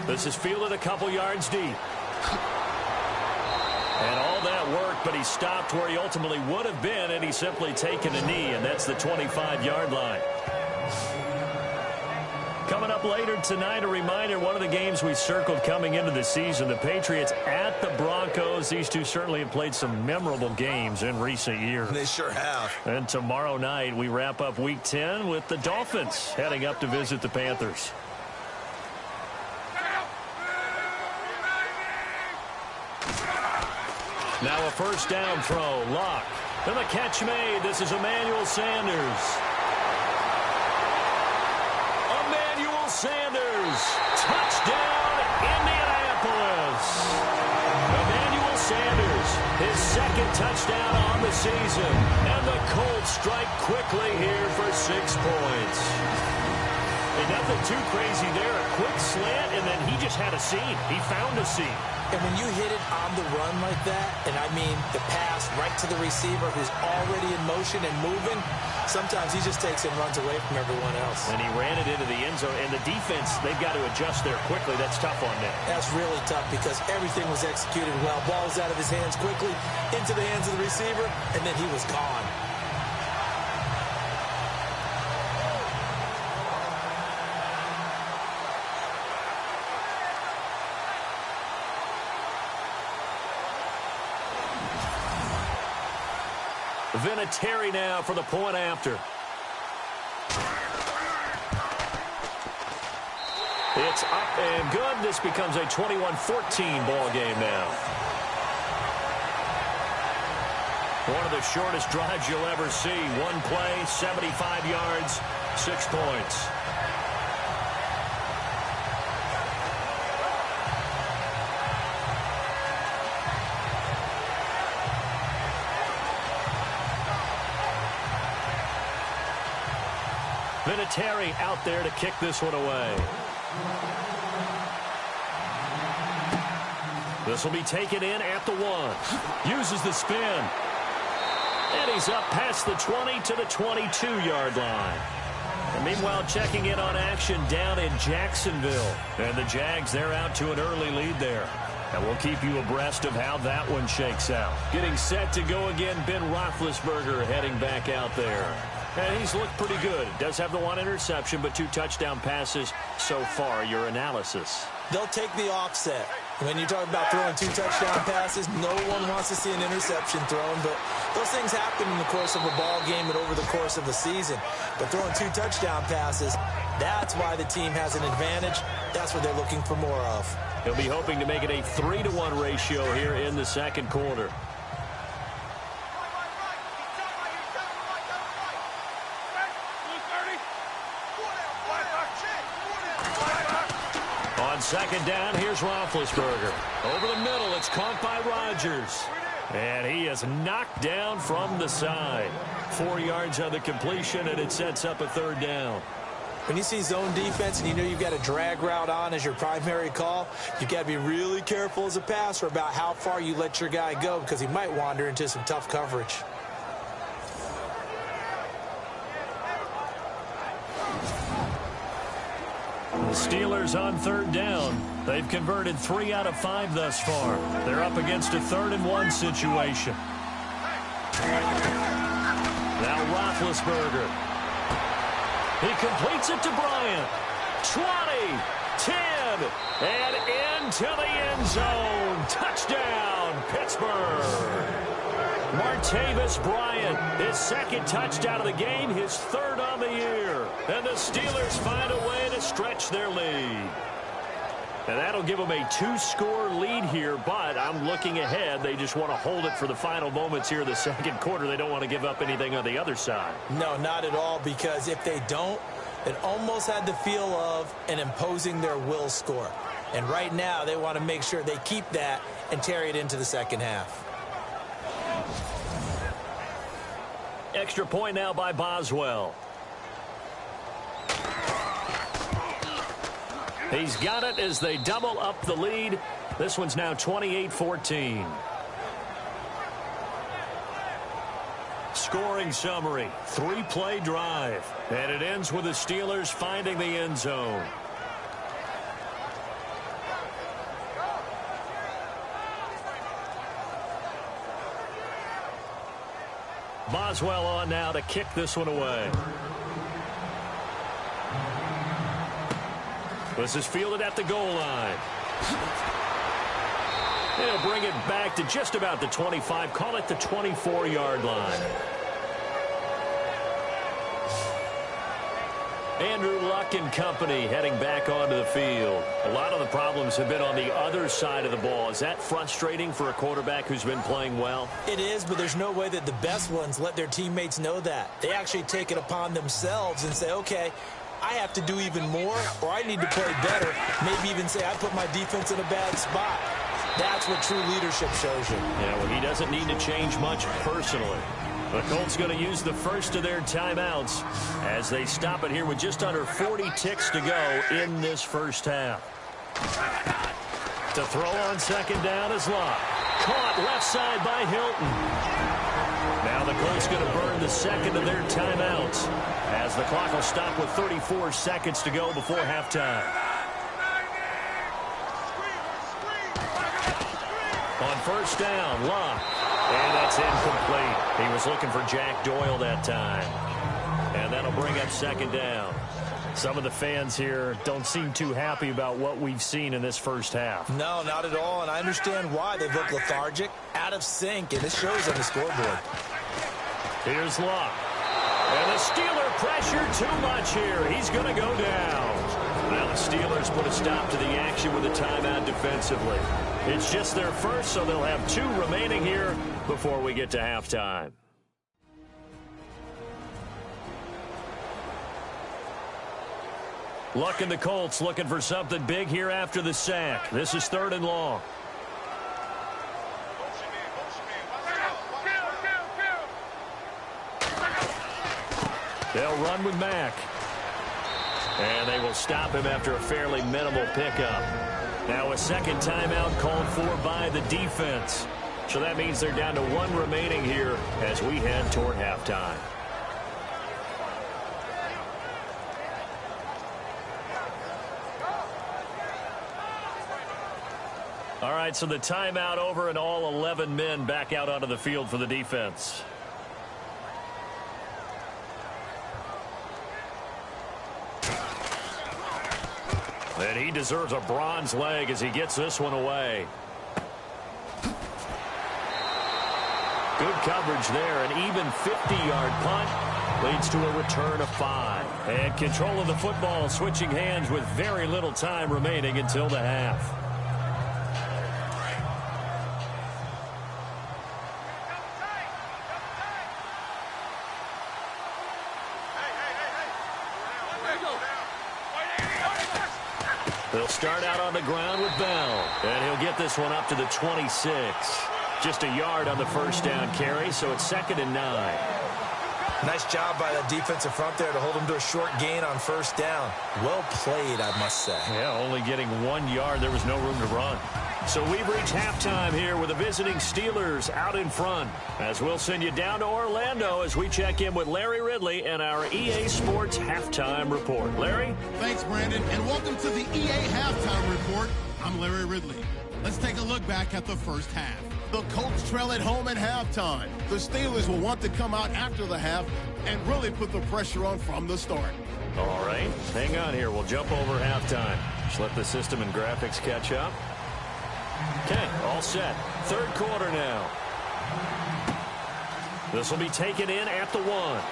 This is fielded a couple yards deep. And all that work, but he stopped where he ultimately would have been, and he's simply taken a knee, and that's the 25-yard line. Coming up later tonight, a reminder, one of the games we circled coming into the season, the Patriots at the Broncos. These two certainly have played some memorable games in recent years. They sure have. And tomorrow night, we wrap up Week 10 with the Dolphins heading up to visit the Panthers. Now a first down throw. Lock. And the catch made. This is Emmanuel Sanders. Emmanuel Sanders. Touchdown, Indianapolis. Emmanuel Sanders, his second touchdown on the season. And the Colts strike quickly here for 6 points. And nothing too crazy there. A quick slant, and then he just had a seam. He found a seam. And when you hit it on the run like that, and I mean the pass right to the receiver who's already in motion and moving, sometimes he just takes and runs away from everyone else. And he ran it into the end zone. And the defense, they've got to adjust there quickly. That's tough on them. That's really tough because everything was executed well. Ball was out of his hands quickly, into the hands of the receiver, and then he was gone. Vinatieri now for the point after. It's up and good. This becomes a 21-14 ball game now. One of the shortest drives you'll ever see. One play, 75 yards, 6 points. Vinatieri out there to kick this one away. This will be taken in at the 1. Uses the spin. And he's up past the 20 to the 22-yard line. And meanwhile, checking in on action down in Jacksonville. And the Jags, they're out to an early lead there. And we'll keep you abreast of how that one shakes out. Getting set to go again, Ben Roethlisberger heading back out there. And he's looked pretty good. Does have the 1 interception, but 2 touchdown passes so far. Your analysis? They'll take the offset. When you talk about throwing 2 touchdown passes, no one wants to see an interception thrown, but those things happen in the course of a ball game and over the course of the season. But throwing 2 touchdown passes, that's why the team has an advantage. That's what they're looking for more of. He'll be hoping to make it a 3-to-1 ratio here in the second quarter. Second down, here's Roethlisberger. Over the middle, it's caught by Rodgers. And he is knocked down from the side. 4 yards on the completion, and it sets up a 3rd down. When you see zone defense and you know you've got a drag route on as your primary call, you've got to be really careful as a passer about how far you let your guy go because he might wander into some tough coverage. The Steelers on third down. They've converted 3 out of 5 thus far. They're up against a 3rd-and-1 situation. Now Roethlisberger. He completes it to Bryant. 20, 10, and into the end zone. Touchdown, Pittsburgh. Martavis Bryant, his 2nd touchdown of the game, his 3rd on the year. And the Steelers find a way to stretch their lead. And that'll give them a 2-score lead here, but I'm looking ahead. They just want to hold it for the final moments here in the 2nd quarter. They don't want to give up anything on the other side. No, not at all, because if they don't, it almost had the feel of an imposing their will score. And right now, they want to make sure they keep that and carry it into the 2nd half. Extra point now by Boswell. He's got it as they double up the lead. This one's now 28-14. Scoring summary, 3-play drive. And it ends with the Steelers finding the end zone. Boswell on now to kick this one away. This is fielded at the goal line. They'll bring it back to just about the 25. Call it the 24-yard line. Andrew Luck and company heading back onto the field. A lot of the problems have been on the other side of the ball. Is that frustrating for a quarterback who's been playing well? It is, but there's no way that the best ones let their teammates know that. They actually take it upon themselves and say, okay, I have to do even more, or I need to play better. Maybe even say I put my defense in a bad spot. That's what true leadership shows you. Yeah, well, he doesn't need to change much personally. The Colts going to use the first of their timeouts as they stop it here with just under 40 ticks to go in this first half. To throw on 2nd down is Locke. Caught left side by Hilton. Now the Colts going to burn the 2nd of their timeouts as the clock will stop with 34 seconds to go before halftime. On 1st down, Locke. And that's incomplete. He was looking for Jack Doyle that time. And that'll bring up 2nd down. Some of the fans here don't seem too happy about what we've seen in this first half. No, not at all, and I understand why. They look lethargic, out of sync, and it shows on the scoreboard. Here's Locke. And the Steeler pressure too much here. He's going to go down. Now the Steelers put a stop to the action with a timeout defensively. It's just their first, so they'll have 2 remaining here before we get to halftime. Luck and the Colts looking for something big here after the sack. This is 3rd and long. They'll run with Mack. And they will stop him after a fairly minimal pickup. Now a 2nd timeout called for by the defense. So that means they're down to 1 remaining here as we head toward halftime. All right, so the timeout over and all 11 men back out onto the field for the defense. And he deserves a bronze leg as he gets this one away. Good coverage there. An even 50-yard punt leads to a return of 5. And control of the football switching hands with very little time remaining until the half. They'll start out on the ground with Bell. And he'll get this one up to the 26. Just a yard on the 1st down carry, so it's 2nd and 9. Nice job by the defensive front there to hold him to a short gain on first down. Well played, I must say. Yeah, only getting 1 yard. There was no room to run. So we've reached halftime here with the visiting Steelers out in front. As we'll send you down to Orlando as we check in with Larry Ridley and our EA Sports Halftime Report. Larry? Thanks, Brandon, and welcome to the EA Halftime Report. I'm Larry Ridley. Let's take a look back at the first half. The Colts trail at home at halftime. The Steelers will want to come out after the half and really put the pressure on from the start. All right, hang on here. We'll jump over halftime. Just let the system and graphics catch up. Okay, all set. Third quarter now. This will be taken in at the 1.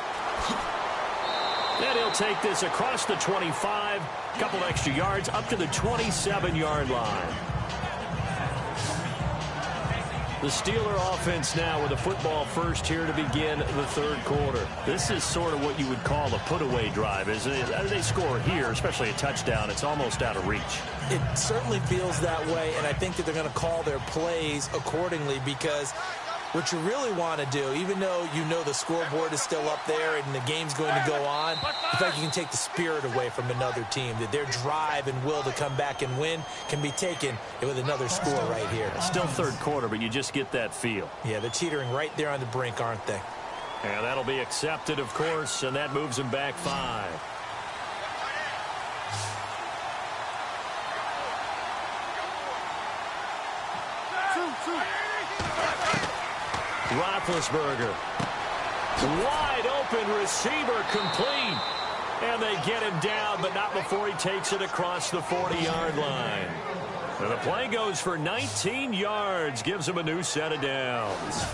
And he'll take this across the 25. Couple extra yards up to the 27-yard line. The Steeler offense now with a football first here to begin the third quarter. This is sort of what you would call a put-away drive, isn't it? As they score here, especially a touchdown, it's almost out of reach. It certainly feels that way, and I think that they're going to call their plays accordingly because what you really want to do, even though you know the scoreboard is still up there and the game's going to go on, the fact you can take the spirit away from another team, that their drive and will to come back and win can be taken with another score right here. Still third quarter, but you just get that feel. Yeah, they're teetering right there on the brink, aren't they? And that'll be accepted, of course, and that moves them back 5. Roethlisberger. Wide open receiver complete. And they get him down, but not before he takes it across the 40-yard line. And the play goes for 19 yards. Gives him a new set of downs.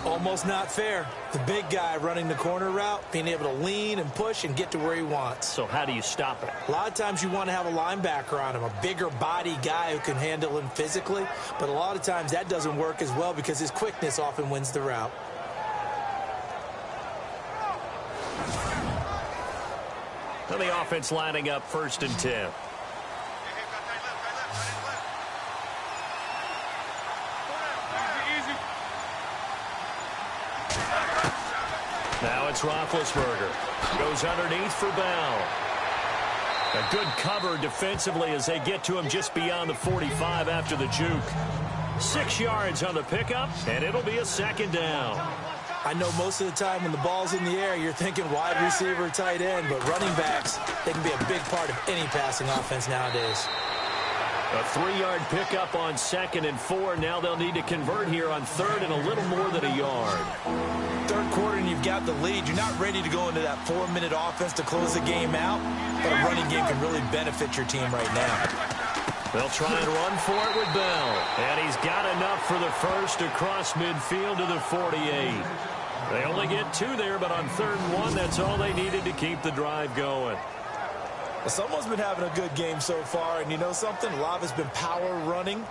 Almost not fair. The big guy running the corner route, being able to lean and push and get to where he wants. So how do you stop it? A lot of times you want to have a linebacker on him, a bigger body guy who can handle him physically. But a lot of times that doesn't work as well because his quickness often wins the route. And the offense lining up 1st and 10. Now it's Roethlisberger. Goes underneath for Bell. A good cover defensively as they get to him just beyond the 45 after the juke. 6 yards on the pickup, and it'll be a 2nd down. I know most of the time when the ball's in the air, you're thinking wide receiver, tight end, but running backs, they can be a big part of any passing offense nowadays. A 3-yard pickup on 2nd and 4. Now they'll need to convert here on 3rd and a little more than a yard. Third quarter and you've got the lead. You're not ready to go into that 4-minute offense to close the game out, but a running game can really benefit your team right now. They'll try and run for it with Bell. And he's got enough for the first across midfield to the 48. They only get 2 there, but on 3rd and 1, that's all they needed to keep the drive going. Well, someone's been having a good game so far, and you know something? A lot has been power running.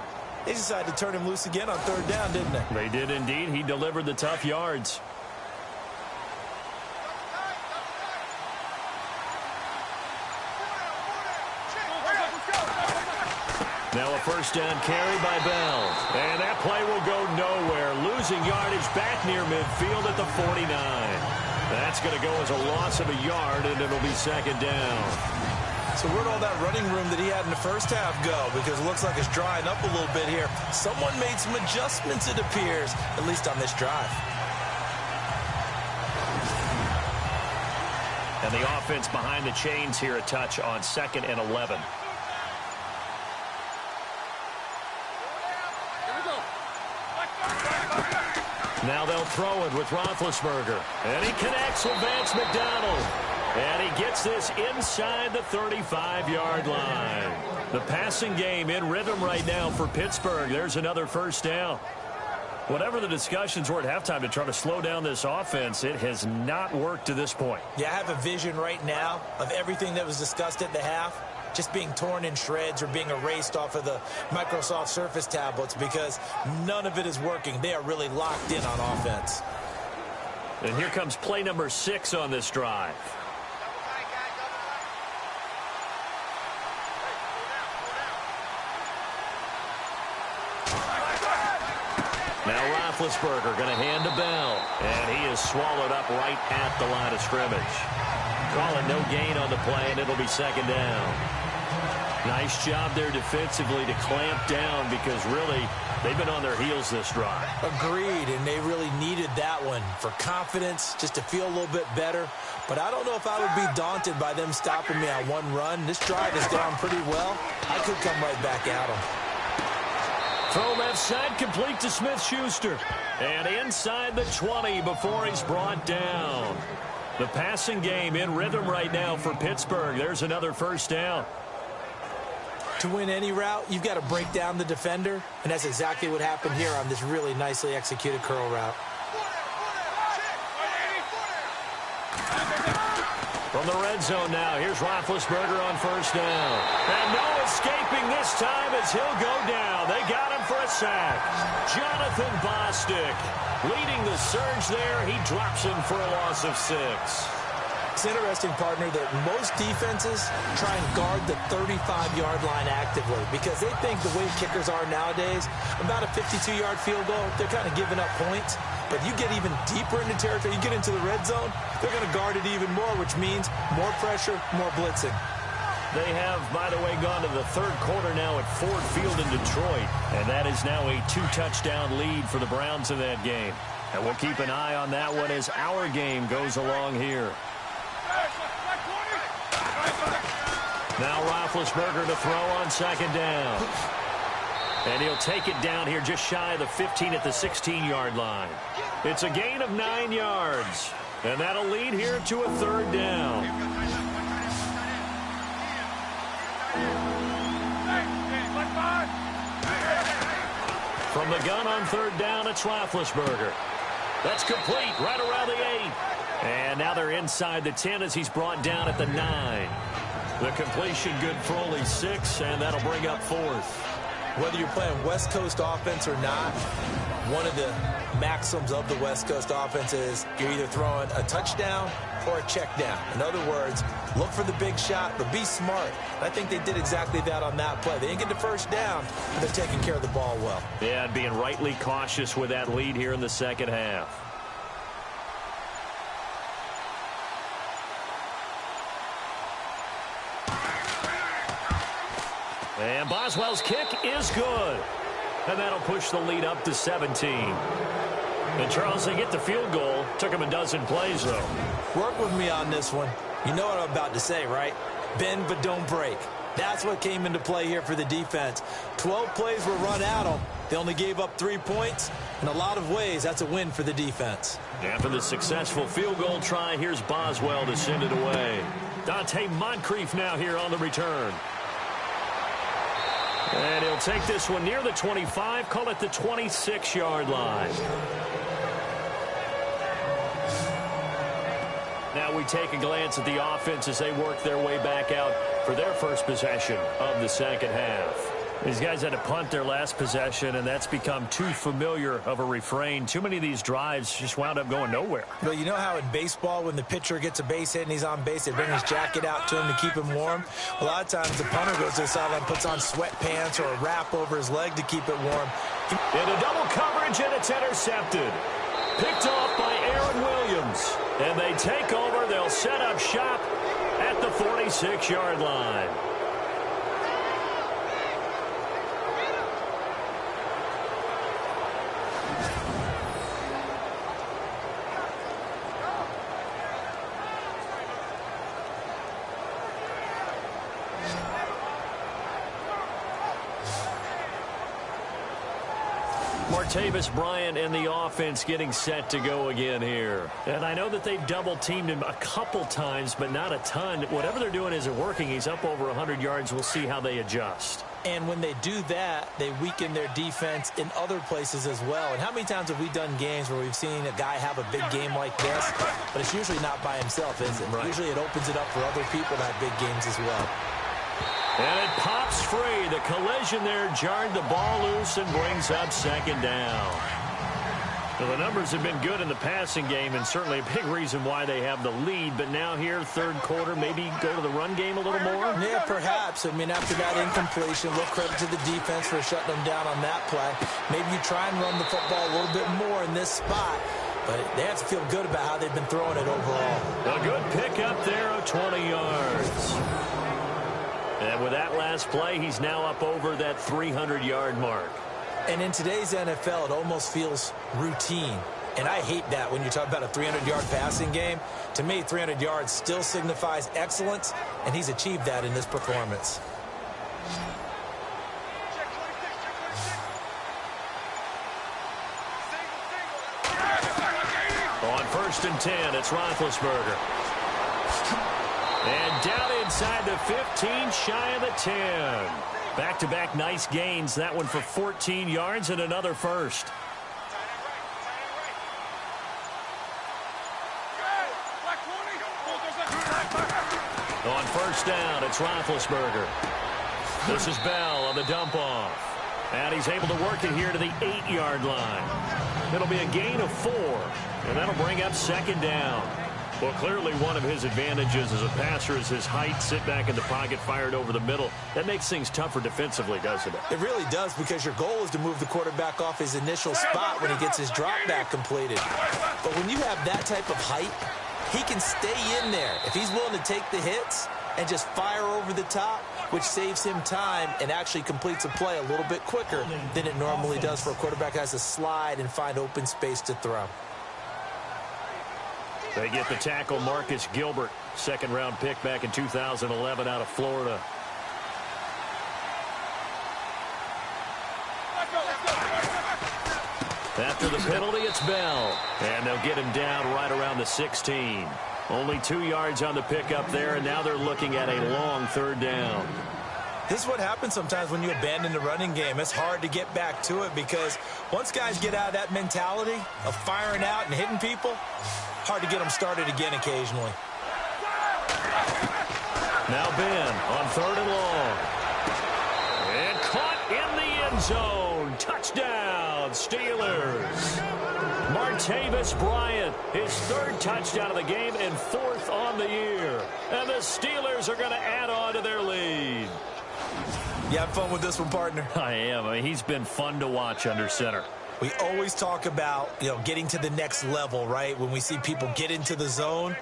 They decided to turn him loose again on 3rd down, didn't they? They did indeed. He delivered the tough yards. Now a 1st down carry by Bell. And that play will go nowhere. Losing yardage back near midfield at the 49. That's going to go as a loss of a yard, and it'll be 2nd down. So where'd all that running room that he had in the first half go? Because it looks like it's drying up a little bit here. Someone made some adjustments, it appears, at least on this drive. And the offense behind the chains here a touch on 2nd and 11. Now they'll throw it with Roethlisberger. And he connects with Vance McDonald. And he gets this inside the 35-yard line. The passing game in rhythm right now for Pittsburgh. There's another 1st down. Whatever the discussions were at halftime to try to slow down this offense, it has not worked to this point. Yeah, I have a vision right now of everything that was discussed at the half just being torn in shreds or being erased off of the Microsoft Surface tablets because none of it is working. They are really locked in on offense. And here comes play number 6 on this drive. Now Roethlisberger going to hand to Bell. And he is swallowed up right at the line of scrimmage. Call it no gain on the play, and it'll be second down. Nice job there defensively to clamp down because really they've been on their heels this drive. Agreed, and they really needed that one for confidence, just to feel a little bit better. But I don't know if I would be daunted by them stopping me on one run. This drive is down pretty well. I could come right back at them. Throw left side, complete to Smith-Schuster. And inside the 20 before he's brought down. The passing game in rhythm right now for Pittsburgh. There's another first down. To win any route, you've got to break down the defender, and that's exactly what happened here on this really nicely executed curl route. From the red zone now, here's Roethlisberger on first down. And no escaping this time as he'll go down. They got him for a sack. Jonathan Bostic leading the surge there. He drops him for a loss of 6. It's interesting, partner, that most defenses try and guard the 35-yard line actively because they think the way kickers are nowadays, about a 52-yard field goal, they're kind of giving up points. But you get even deeper into territory, you get into the red zone, they're going to guard it even more, which means more pressure, more blitzing. They have, by the way, gone to the third quarter now at Ford Field in Detroit. And that is now a 2-touchdown lead for the Browns in that game. And we'll keep an eye on that one as our game goes along here. Now Roethlisberger to throw on second down. And he'll take it down here just shy of the 15 at the 16-yard line. It's a gain of 9 yards. And that'll lead here to a third down. From the gun on third down, it's Roethlisberger. That's complete right around the 8. And now they're inside the 10 as he's brought down at the 9. The completion good for only 6, and that'll bring up fourth. Whether you're playing West Coast offense or not, one of the maxims of the West Coast offense is you're either throwing a touchdown or a check down. In other words, look for the big shot, but be smart. I think they did exactly that on that play. They didn't get the first down, but they're taking care of the ball well. Yeah, and being rightly cautious with that lead here in the second half. And Boswell's kick is good. And that'll push the lead up to 17. And Charles, they get the field goal. Took him a dozen plays, though. Work with me on this one. You know what I'm about to say, right? Bend but don't break. That's what came into play here for the defense. 12 plays were run at them. They only gave up 3 points. In a lot of ways, that's a win for the defense. After the successful field goal try, here's Boswell to send it away. Dante Moncrief now here on the return. And he'll take this one near the 25, call it the 26-yard line. Now we take a glance at the offense as they work their way back out for their first possession of the second half. These guys had to punt their last possession, and that's become too familiar of a refrain. Too many of these drives just wound up going nowhere. Well, you know how in baseball, when the pitcher gets a base hit and he's on base, they bring his jacket out to him to keep him warm? A lot of times the punter goes to the sideline, puts on sweatpants or a wrap over his leg to keep it warm. Into double coverage, and it's intercepted. Picked off by Aaron Williams. And they take over. They'll set up shop at the 46-yard line. Martavis Bryant and the offense getting set to go again here. And I know that they've double-teamed him a couple times, but not a ton. Whatever they're doing isn't working. He's up over 100 yards. We'll see how they adjust. And when they do that, they weaken their defense in other places as well. And how many times have we done games where we've seen a guy have a big game like this, but it's usually not by himself, is it? Right. Usually it opens it up for other people to have big games as well. And it pops free. The collision there jarred the ball loose and brings up second down. Well, the numbers have been good in the passing game, and certainly a big reason why they have the lead. But now here, third quarter, maybe go to the run game a little more? Yeah, perhaps. I mean, after that incompletion, a little credit to the defense for shutting them down on that play. Maybe you try and run the football a little bit more in this spot. But they have to feel good about how they've been throwing it overall. A good pickup there of 20 yards. And with that last play, he's now up over that 300-yard mark. And in today's NFL, it almost feels routine. And I hate that when you talk about a 300-yard passing game. To me, 300 yards still signifies excellence, and he's achieved that in this performance. On 1st and 10, it's Roethlisberger. And down inside the 15, shy of the 10. Back-to-back nice gains. That one for 14 yards and another first. On 1st down, it's Roethlisberger. This is Bell on the dump-off. And he's able to work it here to the 8-yard line. It'll be a gain of 4, and that'll bring up 2nd down. Well, clearly one of his advantages as a passer is his height. Sit back in the pocket, fired over the middle. That makes things tougher defensively, doesn't it? It really does, because your goal is to move the quarterback off his initial spot when he gets his drop back completed. But when you have that type of height, he can stay in there if he's willing to take the hits and just fire over the top, which saves him time and actually completes a play a little bit quicker than it normally does for a quarterback who has to slide and find open space to throw. They get the tackle, Marcus Gilbert, 2nd-round pick back in 2011 out of Florida. After the penalty, it's Bell. And they'll get him down right around the 16. Only 2 yards on the pickup there, and now they're looking at a long 3rd down. This is what happens sometimes when you abandon the running game. It's hard to get back to it, because once guys get out of that mentality of firing out and hitting people, hard to get them started again occasionally. Now Ben on 3rd and long. And caught in the end zone. Touchdown, Steelers. Martavis Bryant, his 3rd touchdown of the game and 4th on the year. And the Steelers are going to add on to their lead. You have fun with this one, partner? I am. I mean, he's been fun to watch under center. We always talk about, getting to the next level, right? When we see people get into the zone,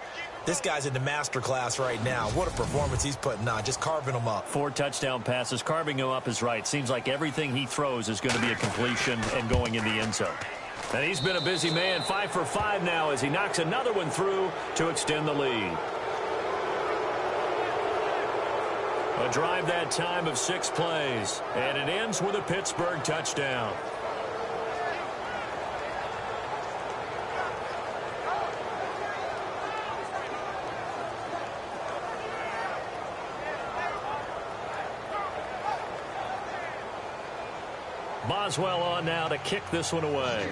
this guy's in the master class right now. What a performance he's putting on, just carving them up. 4 touchdown passes. Carving him up is right. Seems like everything he throws is going to be a completion and going in the end zone. And he's been a busy man, 5 for 5 now as he knocks another one through to extend the lead. A drive that time of 6 plays, and it ends with a Pittsburgh touchdown. Boswell on now to kick this one away.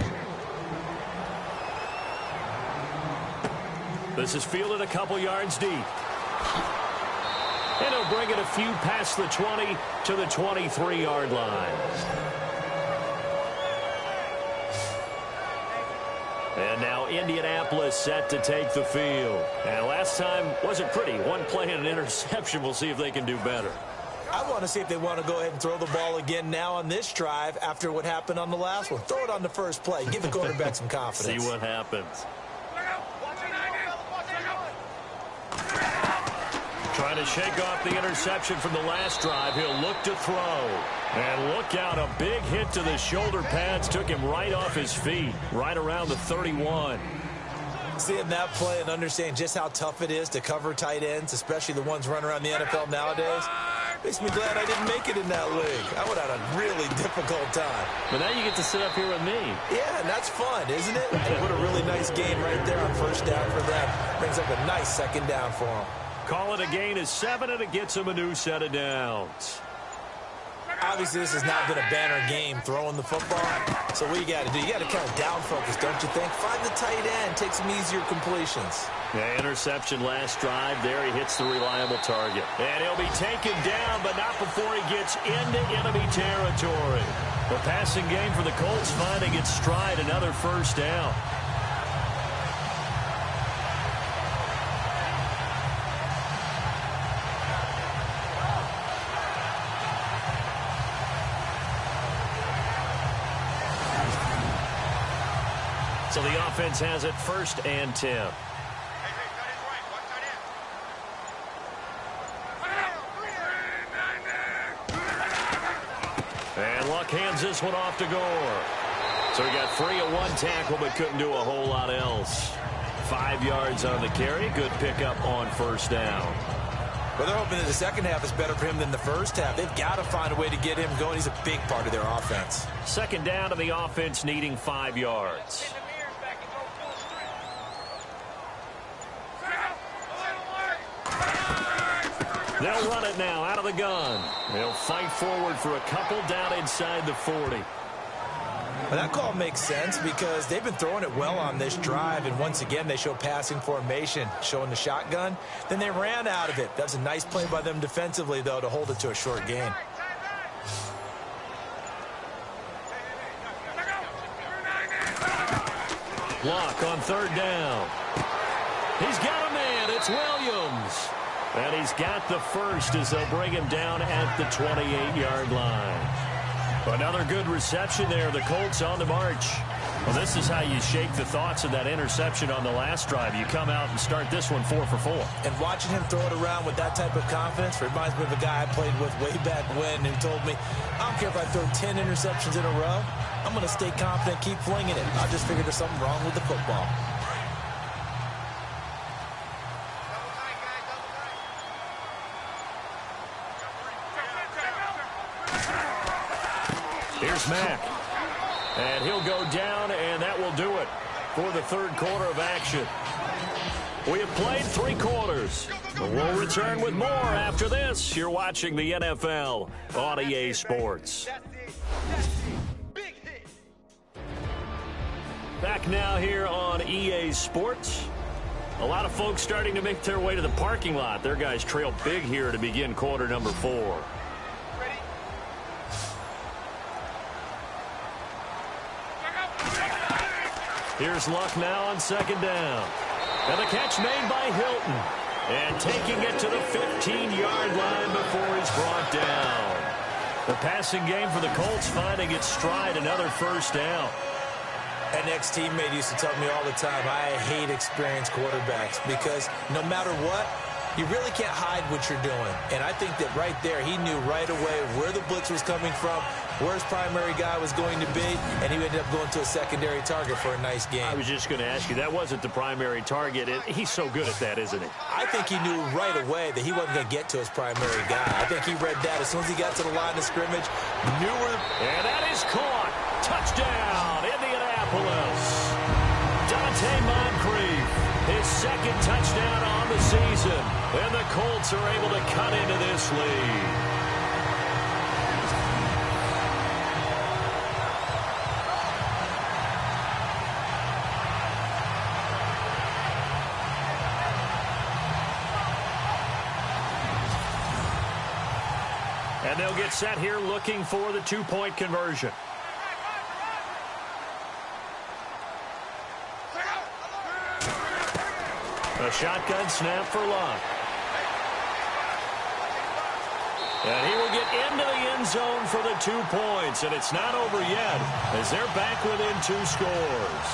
This is fielded a couple yards deep. And he'll bring it a few past the 20 to the 23-yard line. And now Indianapolis set to take the field. And last time wasn't pretty. One play and an interception. We'll see if they can do better. I want to see if they want to go ahead and throw the ball again now on this drive after what happened on the last one. Throw it on the first play. Give the quarterback some confidence. See what happens. Trying to shake off the interception from the last drive. He'll look to throw. And look out, a big hit to the shoulder pads. Took him right off his feet, right around the 31. Seeing that play and understanding just how tough it is to cover tight ends, especially the ones running around the NFL nowadays, makes me glad I didn't make it in that league. I would have had a really difficult time. But now you get to sit up here with me. Yeah, and that's fun, isn't it? And what a really nice game right there on 1st down for them. Brings up a nice 2nd down for them. Call it a gain of 7, and it gets him a new set of downs. Obviously, this has not been a banner game throwing the football. So what you got to do, you got to kind of down focus, don't you think? Find the tight end, take some easier completions. Yeah, interception last drive. There he hits the reliable target. And he'll be taken down, but not before he gets into enemy territory. The passing game for the Colts finding its stride, another first down. So the offense has it 1st and 10. And Luck hands this one off to Gore. So he got free at one tackle but couldn't do a whole lot else. 5 yards on the carry. Good pickup on 1st down. Well, they're hoping that the second half is better for him than the first half. They've got to find a way to get him going. He's a big part of their offense. 2nd down to the offense needing 5 yards. They'll run it now out of the gun. They'll fight forward for a couple down inside the 40. Well, that call makes sense because they've been throwing it well on this drive, and once again they show passing formation, showing the shotgun. Then they ran out of it. That's a nice play by them defensively, though, to hold it to a short gain. Block on 3rd down. He's got a man. It's Williams. And he's got the first as they'll bring him down at the 28-yard line. Another good reception there. The Colts on the march. Well, this is how you shake the thoughts of that interception on the last drive. You come out and start this one 4 for 4. And watching him throw it around with that type of confidence reminds me of a guy I played with way back when who told me, I don't care if I throw 10 interceptions in a row. I'm going to stay confident, keep flinging it. I just figured there's something wrong with the football. Here's Mack. And he'll go down, and that will do it for the 3rd quarter of action. We have played 3 quarters. We'll return with more after this. You're watching the NFL on EA Sports. Back now here on EA Sports. A lot of folks starting to make their way to the parking lot. Their guys trail big here to begin quarter number 4. Here's Luck now on 2nd down. And the catch made by Hilton. And taking it to the 15-yard line before he's brought down. The passing game for the Colts finding its stride, another first down. An ex-teammate used to tell me all the time, I hate experienced quarterbacks because no matter what, you really can't hide what you're doing. And I think that right there, he knew right away where the blitz was coming from, where his primary guy was going to be, and he ended up going to a secondary target for a nice game. I was just going to ask you, that wasn't the primary target. He's so good at that, isn't he? I think he knew right away that he wasn't going to get to his primary guy. I think he read that as soon as he got to the line of scrimmage, knew where... And that is caught. Touchdown, Indianapolis. Dante Moncrief, his 2nd touchdown on the season. And the Colts are able to cut into this lead. And they'll get set here looking for the 2-point conversion. A shotgun snap for Luck. And he will get into the end zone for the 2 points. And it's not over yet as they're back within 2 scores.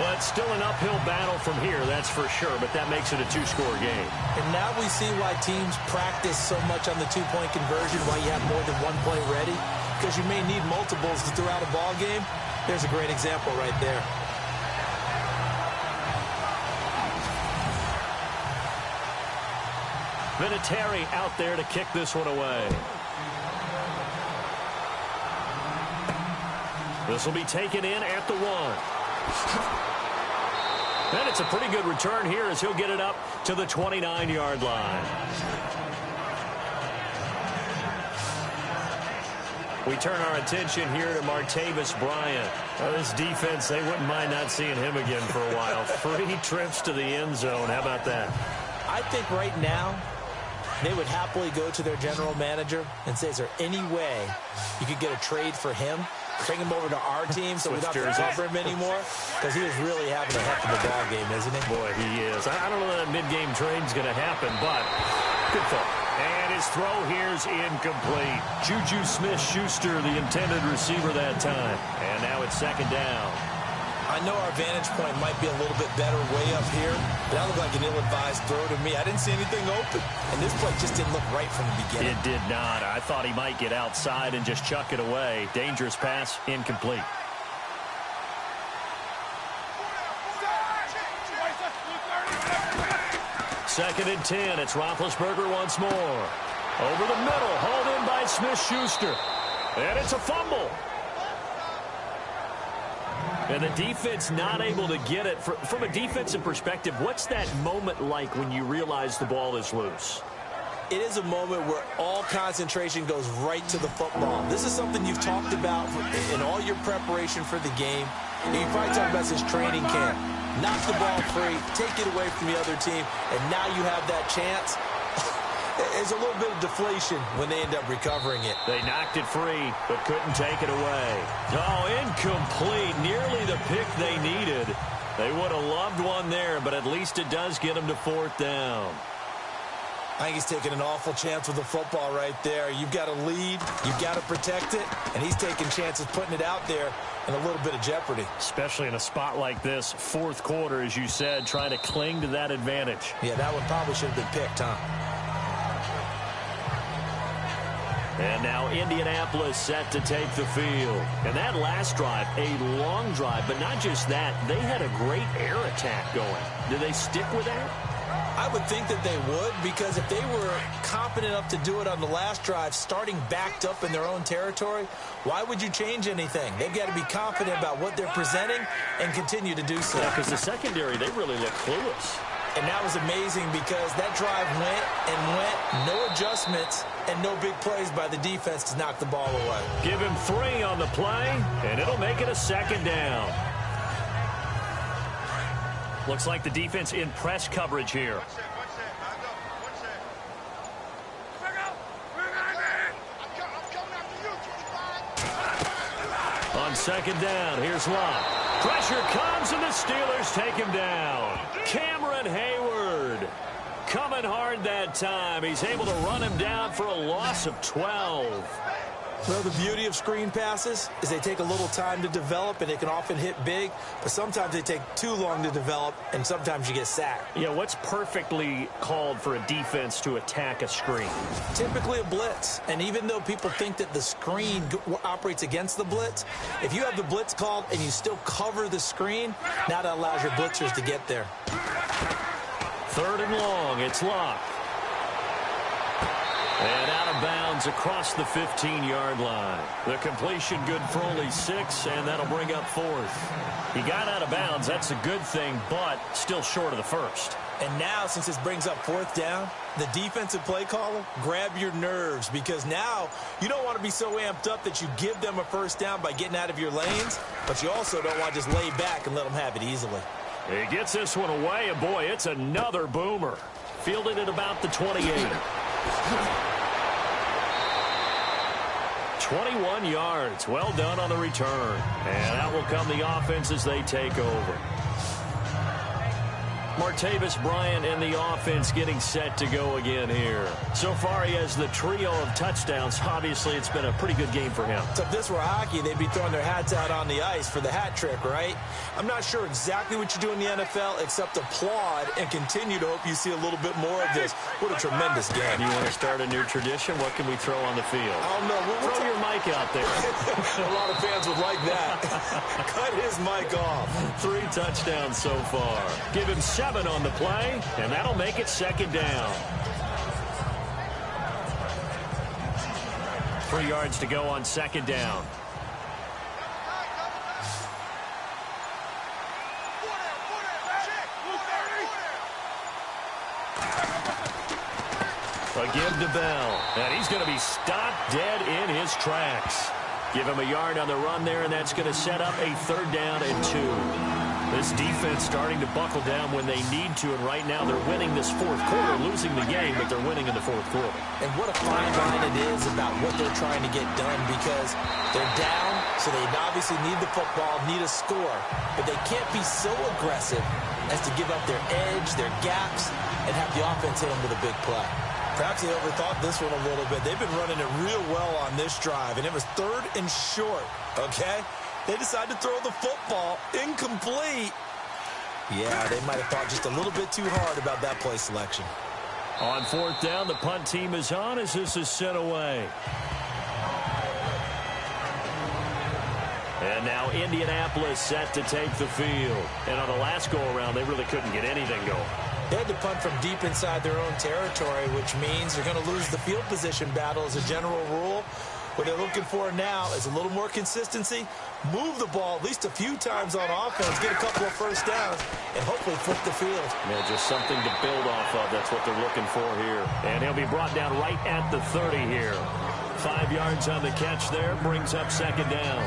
Well, it's still an uphill battle from here, that's for sure, but that makes it a 2-score game. And now we see why teams practice so much on the 2-point conversion, why you have more than 1 point ready, because you may need multiples to throw out a ball game. There's a great example right there. Vinatieri out there to kick this one away. This will be taken in at the 1. And it's a pretty good return here as he'll get it up to the 29-yard line. We turn our attention here to Martavis Bryant. This defense, they wouldn't mind not seeing him again for a while. 3 trips to the end zone. How about that? I think right now they would happily go to their general manager and say, is there any way you could get a trade for him? Bring him over to our team so we don't have to cover him anymore? Because he is really having a heck of a ball game, isn't he? Boy, he is. I don't know that mid-game trade's going to happen, but good thought. And his throw here's incomplete. Juju Smith-Schuster, the intended receiver that time. And now it's second down. I know our vantage point might be a little bit better way up here, but that looked like an ill-advised throw to me. I didn't see anything open, and this play just didn't look right from the beginning. It did not. I thought he might get outside and just chuck it away. Dangerous pass, incomplete. Second and 10. It's Roethlisberger once more. Over the middle, hauled in by Smith-Schuster. And it's a fumble. And the defense not able to get it. From a defensive perspective, what's that moment like when you realize the ball is loose? It is a moment where all concentration goes right to the football. This is something you've talked about in all your preparation for the game. And you probably talked about since training camp. Knock the ball free, take it away from the other team, and now you have that chance. There's a little bit of deflation when they end up recovering it. They knocked it free, but couldn't take it away. Oh, incomplete. Nearly the pick they needed. They would have loved one there, but at least it does get them to fourth down. I think he's taking an awful chance with the football right there. You've got to lead, you've got to protect it, and he's taking chances putting it out there in a little bit of jeopardy. Especially in a spot like this, fourth quarter, as you said, trying to cling to that advantage. Yeah, that one probably should have been picked, huh? And now Indianapolis set to take the field. And that last drive, a long drive, but not just that, they had a great air attack going. Do they stick with that? I would think that they would, because if they were competent enough to do it on the last drive, starting backed up in their own territory, why would you change anything? They've got to be confident about what they're presenting and continue to do so. Yeah, because the secondary, they really look clueless. And that was amazing because that drive went and went, no adjustments, and no big plays by the defense to knock the ball away. Give him 3 on the play, and it'll make it a second down. Looks like the defense in press coverage here. On second down, here's Lott. Pressure comes, and the Steelers take him down. Cameron Hayward coming hard that time. He's able to run him down for a loss of 12. Well, the beauty of screen passes is they take a little time to develop, and they can often hit big, but sometimes they take too long to develop, and sometimes you get sacked. Yeah, what's perfectly called for a defense to attack a screen? Typically a blitz, and even though people think that the screen operates against the blitz, if you have the blitz called and you still cover the screen, now that allows your blitzers to get there. Third and long, it's Lott. And out of bounds across the 15-yard line. The completion good for only 6, and that'll bring up fourth. He got out of bounds. That's a good thing, but still short of the first. And now, since this brings up fourth down, the defensive play caller, grab your nerves, because now you don't want to be so amped up that you give them a first down by getting out of your lanes, but you also don't want to just lay back and let them have it easily. He gets this one away, and boy, it's another boomer. Fielded at about the 28. 21 yards. Well done on the return. And out will come the offense as they take over. Martavis Bryant and the offense getting set to go again here. So far, he has the trio of touchdowns. Obviously, it's been a pretty good game for him. So if this were hockey, they'd be throwing their hats out on the ice for the hat trick, right? I'm not sure exactly what you do in the NFL except applaud and continue to hope you see a little bit more of this. What a tremendous game. You want to start a new tradition? What can we throw on the field? I don't know. Throw your mic out there. A lot of fans would like that. Cut his mic off. 3 touchdowns so far. Give him 7 on the play, and that'll make it second down. 3 yards to go on second down. give to Bell. And he's going to be stopped dead in his tracks. Give him a yard on the run there, and that's going to set up a 3rd down and 2. This defense starting to buckle down when they need to, and right now they're winning this 4th quarter, losing the game, but they're winning in the 4th quarter. And what a fine line it is about what they're trying to get done, because they're down, so they obviously need the football, need a score, but they can't be so aggressive as to give up their edge, their gaps, and have the offense hit them with a big play. Perhaps they overthought this one a little bit. They've been running it real well on this drive, and it was 3rd and short, okay? They decided to throw the football incomplete. Yeah, they might have thought just a little bit too hard about that play selection. On 4th down, the punt team is on as this is sent away. And now Indianapolis set to take the field. And on the last go-around, they really couldn't get anything going. They had to punt from deep inside their own territory, which means they're going to lose the field position battle as a general rule. What they're looking for now is a little more consistency, move the ball at least a few times on offense, get a couple of 1st downs, and hopefully flip the field. Yeah, just something to build off of. That's what they're looking for here. And he'll be brought down right at the 30 here. 5 yards on the catch there, brings up 2nd down.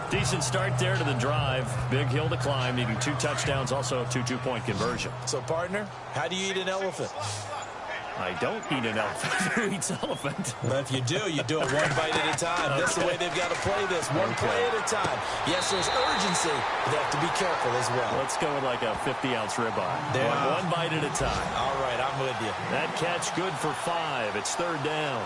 Decent start there to the drive. Big hill to climb, needing 2 touchdowns, also a 2-2-point conversion. So, partner, how do you eat an elephant? I don't eat an elephant. Who eats elephant? Well, if you do it one bite at a time. Okay. That's the way they've got to play this, one play at a time. Yes, there's urgency, but they have to be careful as well. Let's go with like a 50-ounce ribeye. One bite at a time. All right, I'm with you. That catch good for 5. It's 3rd down.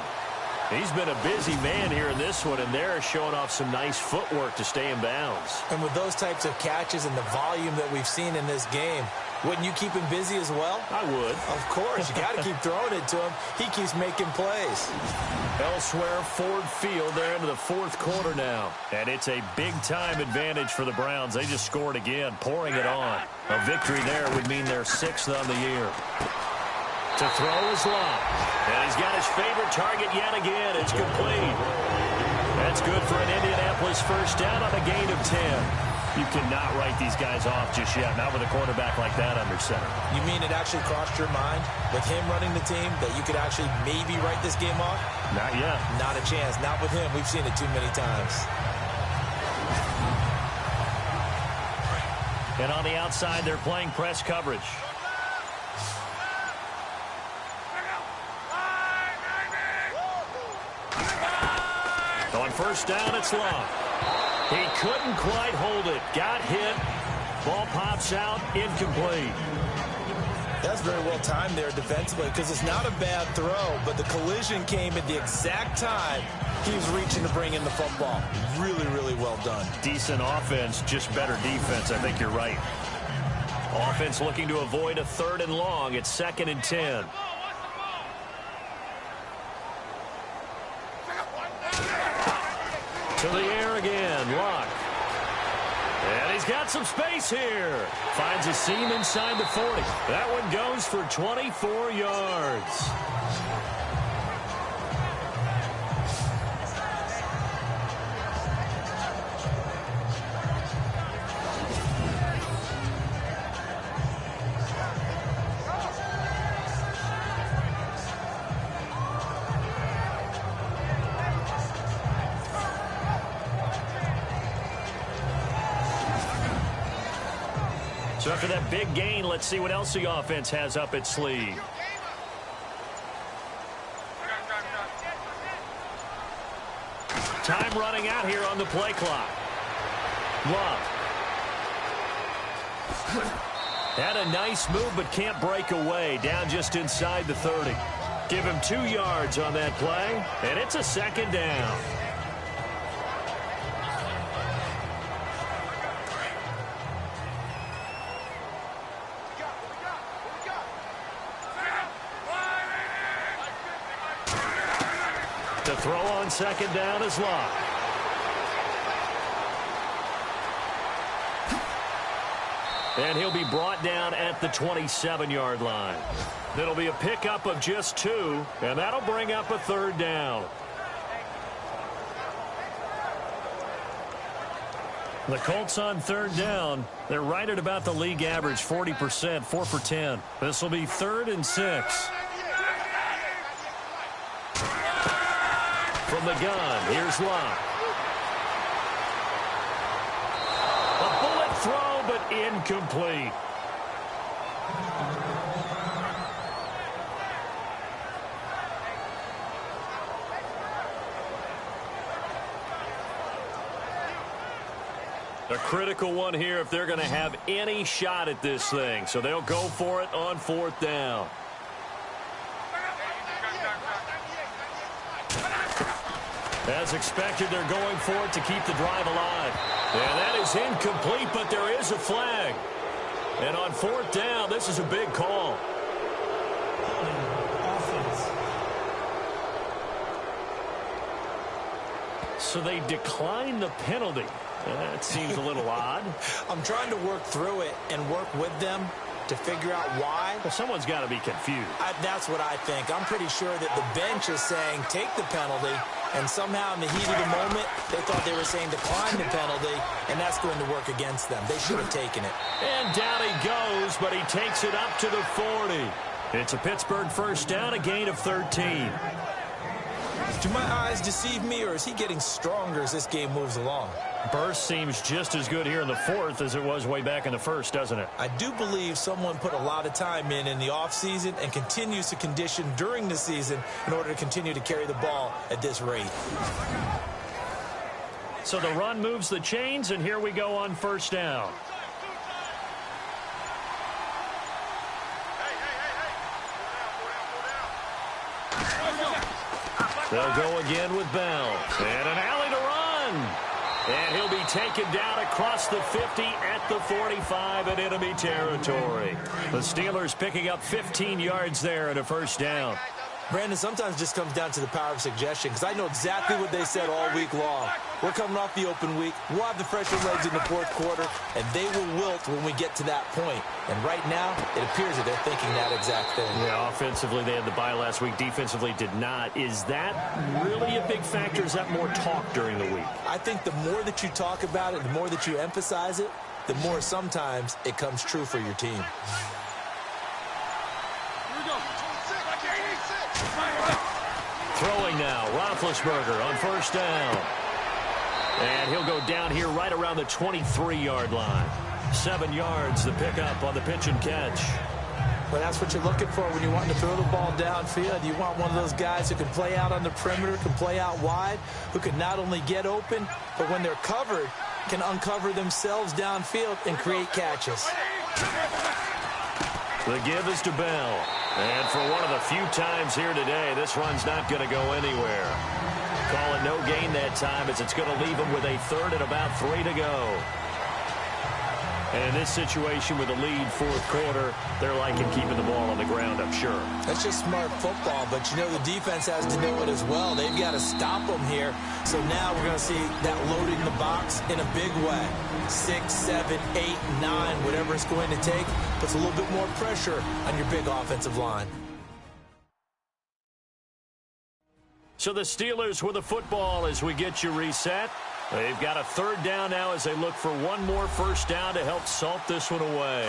He's been a busy man here in this one, and they're showing off some nice footwork to stay in bounds. And with those types of catches and the volume that we've seen in this game, wouldn't you keep him busy as well? I would. Of course. You got to keep throwing it to him. He keeps making plays. Elsewhere, Ford Field, they're into the 4th quarter now. And it's a big-time advantage for the Browns. They just scored again, pouring it on. A victory there would mean they're 6th on the year. To throw is Locke. And he's got his favorite target yet again. It's complete. That's good for an Indianapolis 1st down on a gain of 10. You cannot write these guys off just yet, not with a quarterback like that under center. You mean it actually crossed your mind with him running the team that you could actually maybe write this game off? Not yet. Not a chance. Not with him. We've seen it too many times. And on the outside, they're playing press coverage. On 1st down, it's Locke. He couldn't quite hold it. Got hit. Ball pops out. Incomplete. That's very well timed there defensively, because it's not a bad throw, but the collision came at the exact time he was reaching to bring in the football. Really, really well done. Decent offense, just better defense. I think you're right. Offense looking to avoid a 3rd and long. It's 2nd and 10. To the air again, Locke. And he's got some space here. Finds a seam inside the 40. That one goes for 24 yards. So after that big gain, let's see what else the offense has up its sleeve. Time running out here on the play clock. Love. Had a nice move, but can't break away. Down just inside the 30. Give him 2 yards on that play, and it's a 2nd down. To throw on 2nd down is Locke. And he'll be brought down at the 27-yard line. That'll be a pickup of just 2, and that'll bring up a 3rd down. The Colts on 3rd down. They're right at about the league average, 40%, 4 for 10. This will be 3rd and 6. From the gun, here's Locke. A bullet throw, but incomplete. A critical one here if they're going to have any shot at this thing. So they'll go for it on 4th down. As expected, they're going for it to keep the drive alive. And that is incomplete, but there is a flag. And on 4th down, this is a big call. So they decline the penalty. That seems a little odd. I'm trying to work through it and work with them to figure out why. Well, someone's got to be confused. That's what I think. I'm pretty sure that the bench is saying take the penalty, and somehow in the heat of the moment, they thought they were saying decline the penalty, and that's going to work against them. They should have taken it. And down he goes, but he takes it up to the 40. It's a Pittsburgh first down, a gain of 13. Do my eyes deceive me, or is he getting stronger as this game moves along? Burst seems just as good here in the 4th as it was way back in the 1st, doesn't it? I do believe someone put a lot of time in the offseason and continues to condition during the season in order to continue to carry the ball at this rate. So the run moves the chains, and here we go on 1st down. They'll go again with Bell. And an alley to run. And he'll be taken down across the 50 at the 45 in enemy territory. The Steelers picking up 15 yards there at a first down. Brandon, sometimes it just comes down to the power of suggestion, because I know exactly what they said all week long. We're coming off the open week. We'll have the fresher legs in the 4th quarter, and they will wilt when we get to that point. And right now, it appears that they're thinking that exact thing. Yeah, offensively, they had the bye last week. Defensively, did not. Is that really a big factor? Is that more talk during the week? I think the more that you talk about it, the more that you emphasize it, the more sometimes it comes true for your team. Throwing now, Roethlisberger on first down. And he'll go down here right around the 23-yard line. 7 yards the pickup on the pitch and catch. Well, that's what you're looking for when you want to throw the ball downfield. You want one of those guys who can play out on the perimeter, can play out wide, who can not only get open, but when they're covered, can uncover themselves downfield and create catches. The give is to Bell. And for one of the few times here today, this run's not going to go anywhere. Call it no gain that time, as it's going to leave them with a 3rd and about 3 to go. And in this situation with a lead 4th quarter, they're liking keeping the ball on the ground, I'm sure. That's just smart football, but you know the defense has to know it as well. They've got to stop them here. So now we're going to see that loading the box in a big way. 6, 7, 8, 9, whatever it's going to take, puts a little bit more pressure on your big offensive line. So the Steelers with the football as we get you reset. They've got a 3rd down now as they look for one more first down to help salt this one away.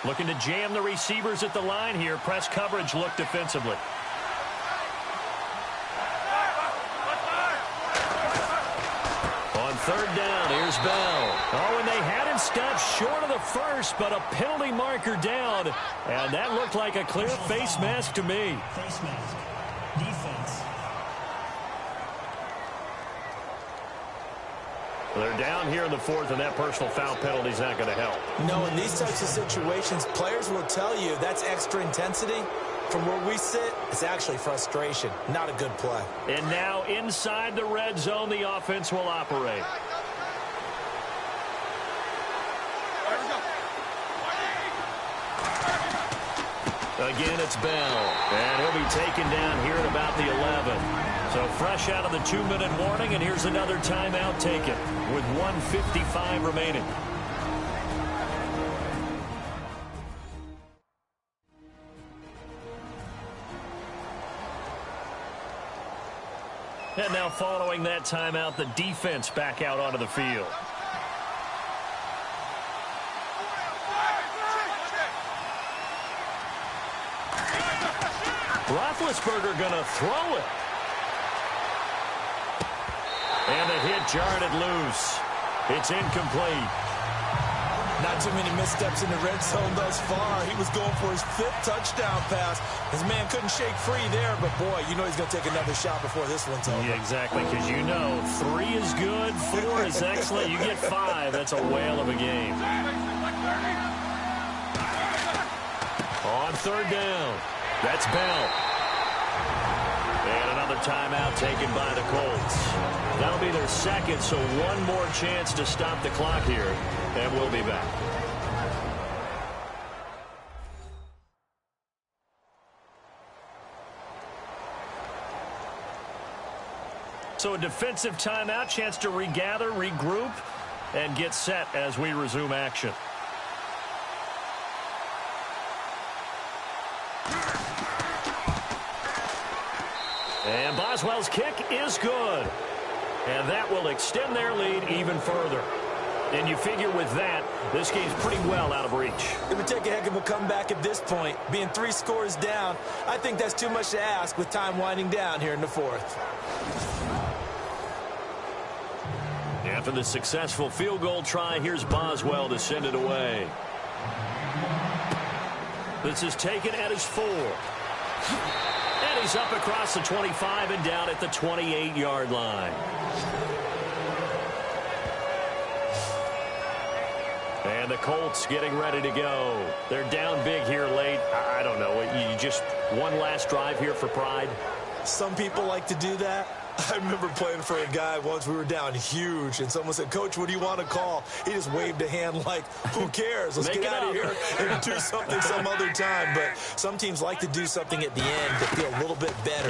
Looking to jam the receivers at the line here. Press coverage look defensively. On 3rd down, here's Bell. Oh, and they had him stopped short of the first, but a penalty marker down. And that looked like a clear face mask to me. Face mask. Defense. They're down here in the 4th, and that personal foul penalty is not going to help. No, in these types of situations, players will tell you that's extra intensity. From where we sit, it's actually frustration, not a good play. And now inside the red zone, the offense will operate. Again, it's Bell, and he'll be taken down here at about the 11. So fresh out of the 2-minute warning, and here's another timeout taken with 1:55 remaining. And now following that timeout, the defense back out onto the field. Roethlisberger going to throw it. Quick jarred loose. It's incomplete. Not too many missteps in the red zone thus far. He was going for his 5th touchdown pass. His man couldn't shake free there, but boy, you know he's going to take another shot before this one's over. Yeah, exactly, because you know 3 is good, 4 is excellent. You get 5, that's a whale of a game. On 3rd down, that's Bell. And another timeout taken by the Colts. That'll be their 2nd, so one more chance to stop the clock here, and we'll be back. So a defensive timeout, chance to regather, regroup, and get set as we resume action. And Boswell's kick is good. And that will extend their lead even further. And you figure with that, this game's pretty well out of reach. It would take a heck of a comeback at this point. Being 3 scores down, I think that's too much to ask with time winding down here in the 4th. After the successful field goal try, here's Boswell to send it away. This is taken at his 4. And he's up across the 25 and down at the 28-yard line. And the Colts getting ready to go. They're down big here late. I don't know. You just one last drive here for pride? Some people like to do that. I remember playing for a guy once. We were down huge, and someone said, "Coach, what do you want to call?" He just waved a hand like, "Who cares? Let's get out of here and do something some other time." But some teams like to do something at the end to feel a little bit better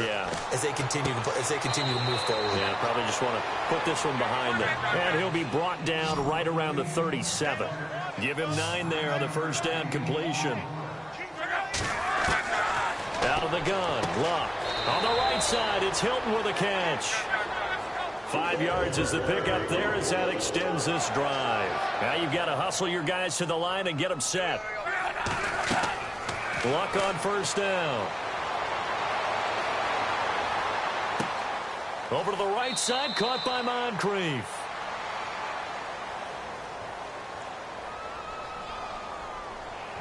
as they continue to move forward. Yeah, probably just want to put this one behind them. And he'll be brought down right around the 37. Give him 9 there on the first down completion. Out of the gun, Luck. On the right side, it's Hilton with a catch. 5 yards is the pickup there as that extends this drive. Now you've got to hustle your guys to the line and get them set. Luck on first down. Over to the right side, caught by Moncrief.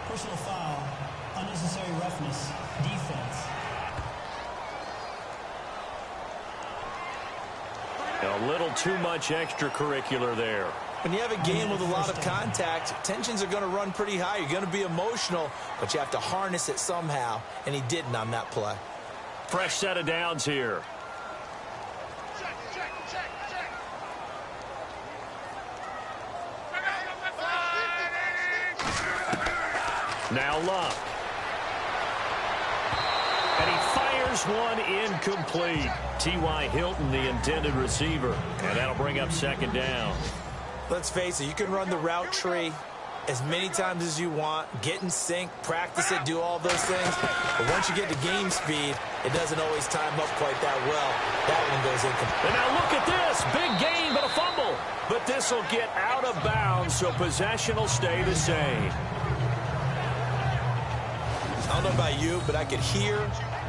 Personal foul, unnecessary roughness, defense. A little too much extracurricular there. When you have a game with a lot of contact, tensions are going to run pretty high. You're going to be emotional, but you have to harness it somehow, and he didn't on that play. Fresh set of downs here. Now Luck. And he fires one incomplete. T.Y. Hilton, the intended receiver. And that'll bring up second down. Let's face it, you can run the route tree as many times as you want, get in sync, practice it, do all those things. But once you get to game speed, it doesn't always time up quite that well. That one goes incomplete. And now look at this. Big gain, but a fumble. But this will get out of bounds, so possession will stay the same. I don't know about you, but I could hear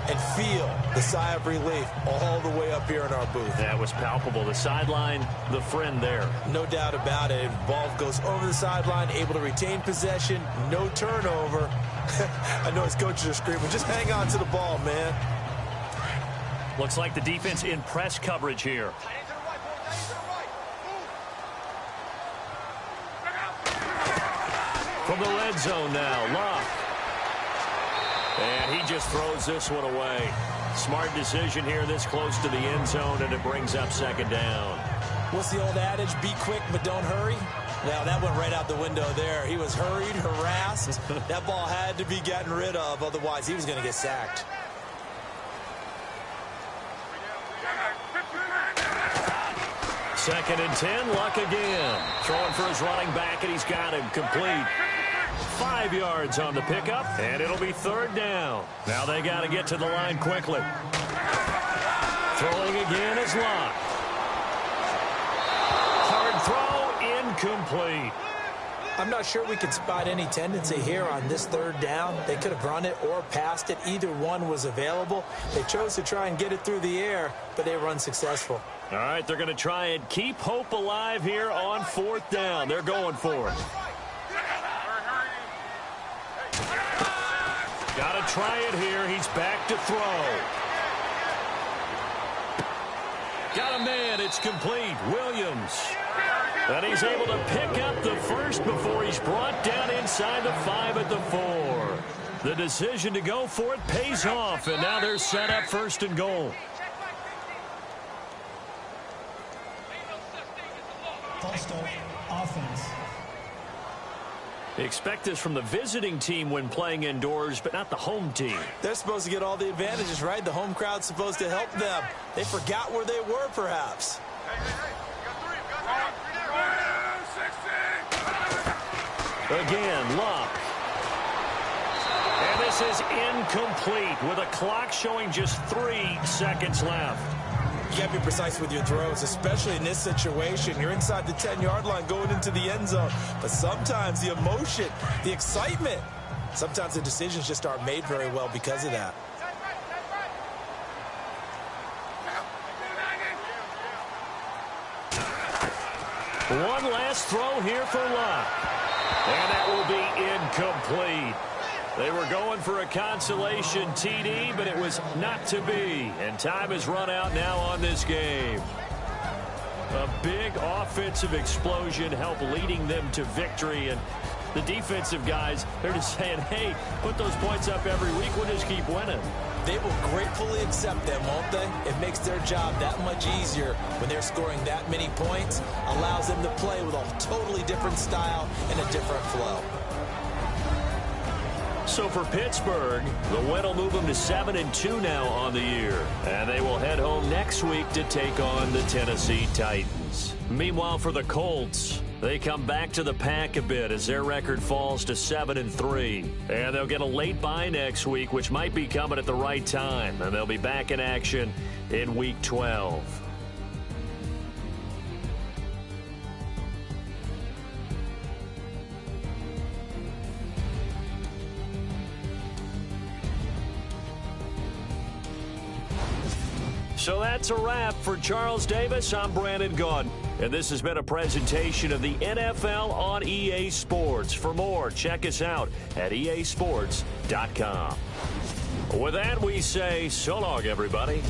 and feel the sigh of relief all the way up here in our booth. That was palpable. The sideline, the friend there. No doubt about it. Ball goes over the sideline, able to retain possession, no turnover. I know his coaches are screaming, just hang on to the ball, man. Looks like the defense in press coverage here. From the red zone now, Luck. And he just throws this one away. Smart decision here this close to the end zone, and it brings up second down. What's the old adage? Be quick, but don't hurry. Well, that went right out the window there. He was hurried, harassed. That ball had to be gotten rid of, otherwise he was going to get sacked. Second and 10, Luck again. Throwing for his running back, and he's got him complete. 5 yards on the pickup, and it'll be third down. Now they got to get to the line quickly. Throwing again is Luck. Hard throw, incomplete. I'm not sure we could spot any tendency here on this third down. They could have run it or passed it. Either one was available. They chose to try and get it through the air, but they were unsuccessful. All right, they're going to try and keep hope alive here on 4th down. They're going for it. Got to try it here. He's back to throw. Got a man. It's complete. Williams. And he's able to pick up the first before he's brought down inside the 5 at the 4. The decision to go for it pays off, and now they're set up 1st and goal. False start, offense. Expect this from the visiting team when playing indoors, but not the home team. They're supposed to get all the advantages, right? The home crowd's supposed to help them. They forgot where they were, perhaps. Again, Luck. And this is incomplete with a clock showing just 3 seconds left. You got to be precise with your throws, especially in this situation. You're inside the 10-yard line going into the end zone. But sometimes the emotion, the excitement, sometimes the decisions just aren't made very well because of that. One last throw here for Luck. And that will be incomplete. They were going for a consolation TD, but it was not to be. And time has run out now on this game. A big offensive explosion helped leading them to victory. And the defensive guys, they're just saying, hey, put those points up every week. We'll just keep winning. They will gratefully accept them, won't they? It makes their job that much easier when they're scoring that many points. Allows them to play with a totally different style and a different flow. So for Pittsburgh, the win will move them to 7-2 now on the year. And they will head home next week to take on the Tennessee Titans. Meanwhile, for the Colts, they come back to the pack a bit as their record falls to 7-3. And they'll get a late bye next week, which might be coming at the right time. And they'll be back in action in Week 12. So that's a wrap. For Charles Davis, I'm Brandon Gaudin. And this has been a presentation of the NFL on EA Sports. For more, check us out at easports.com. With that, we say so long, everybody.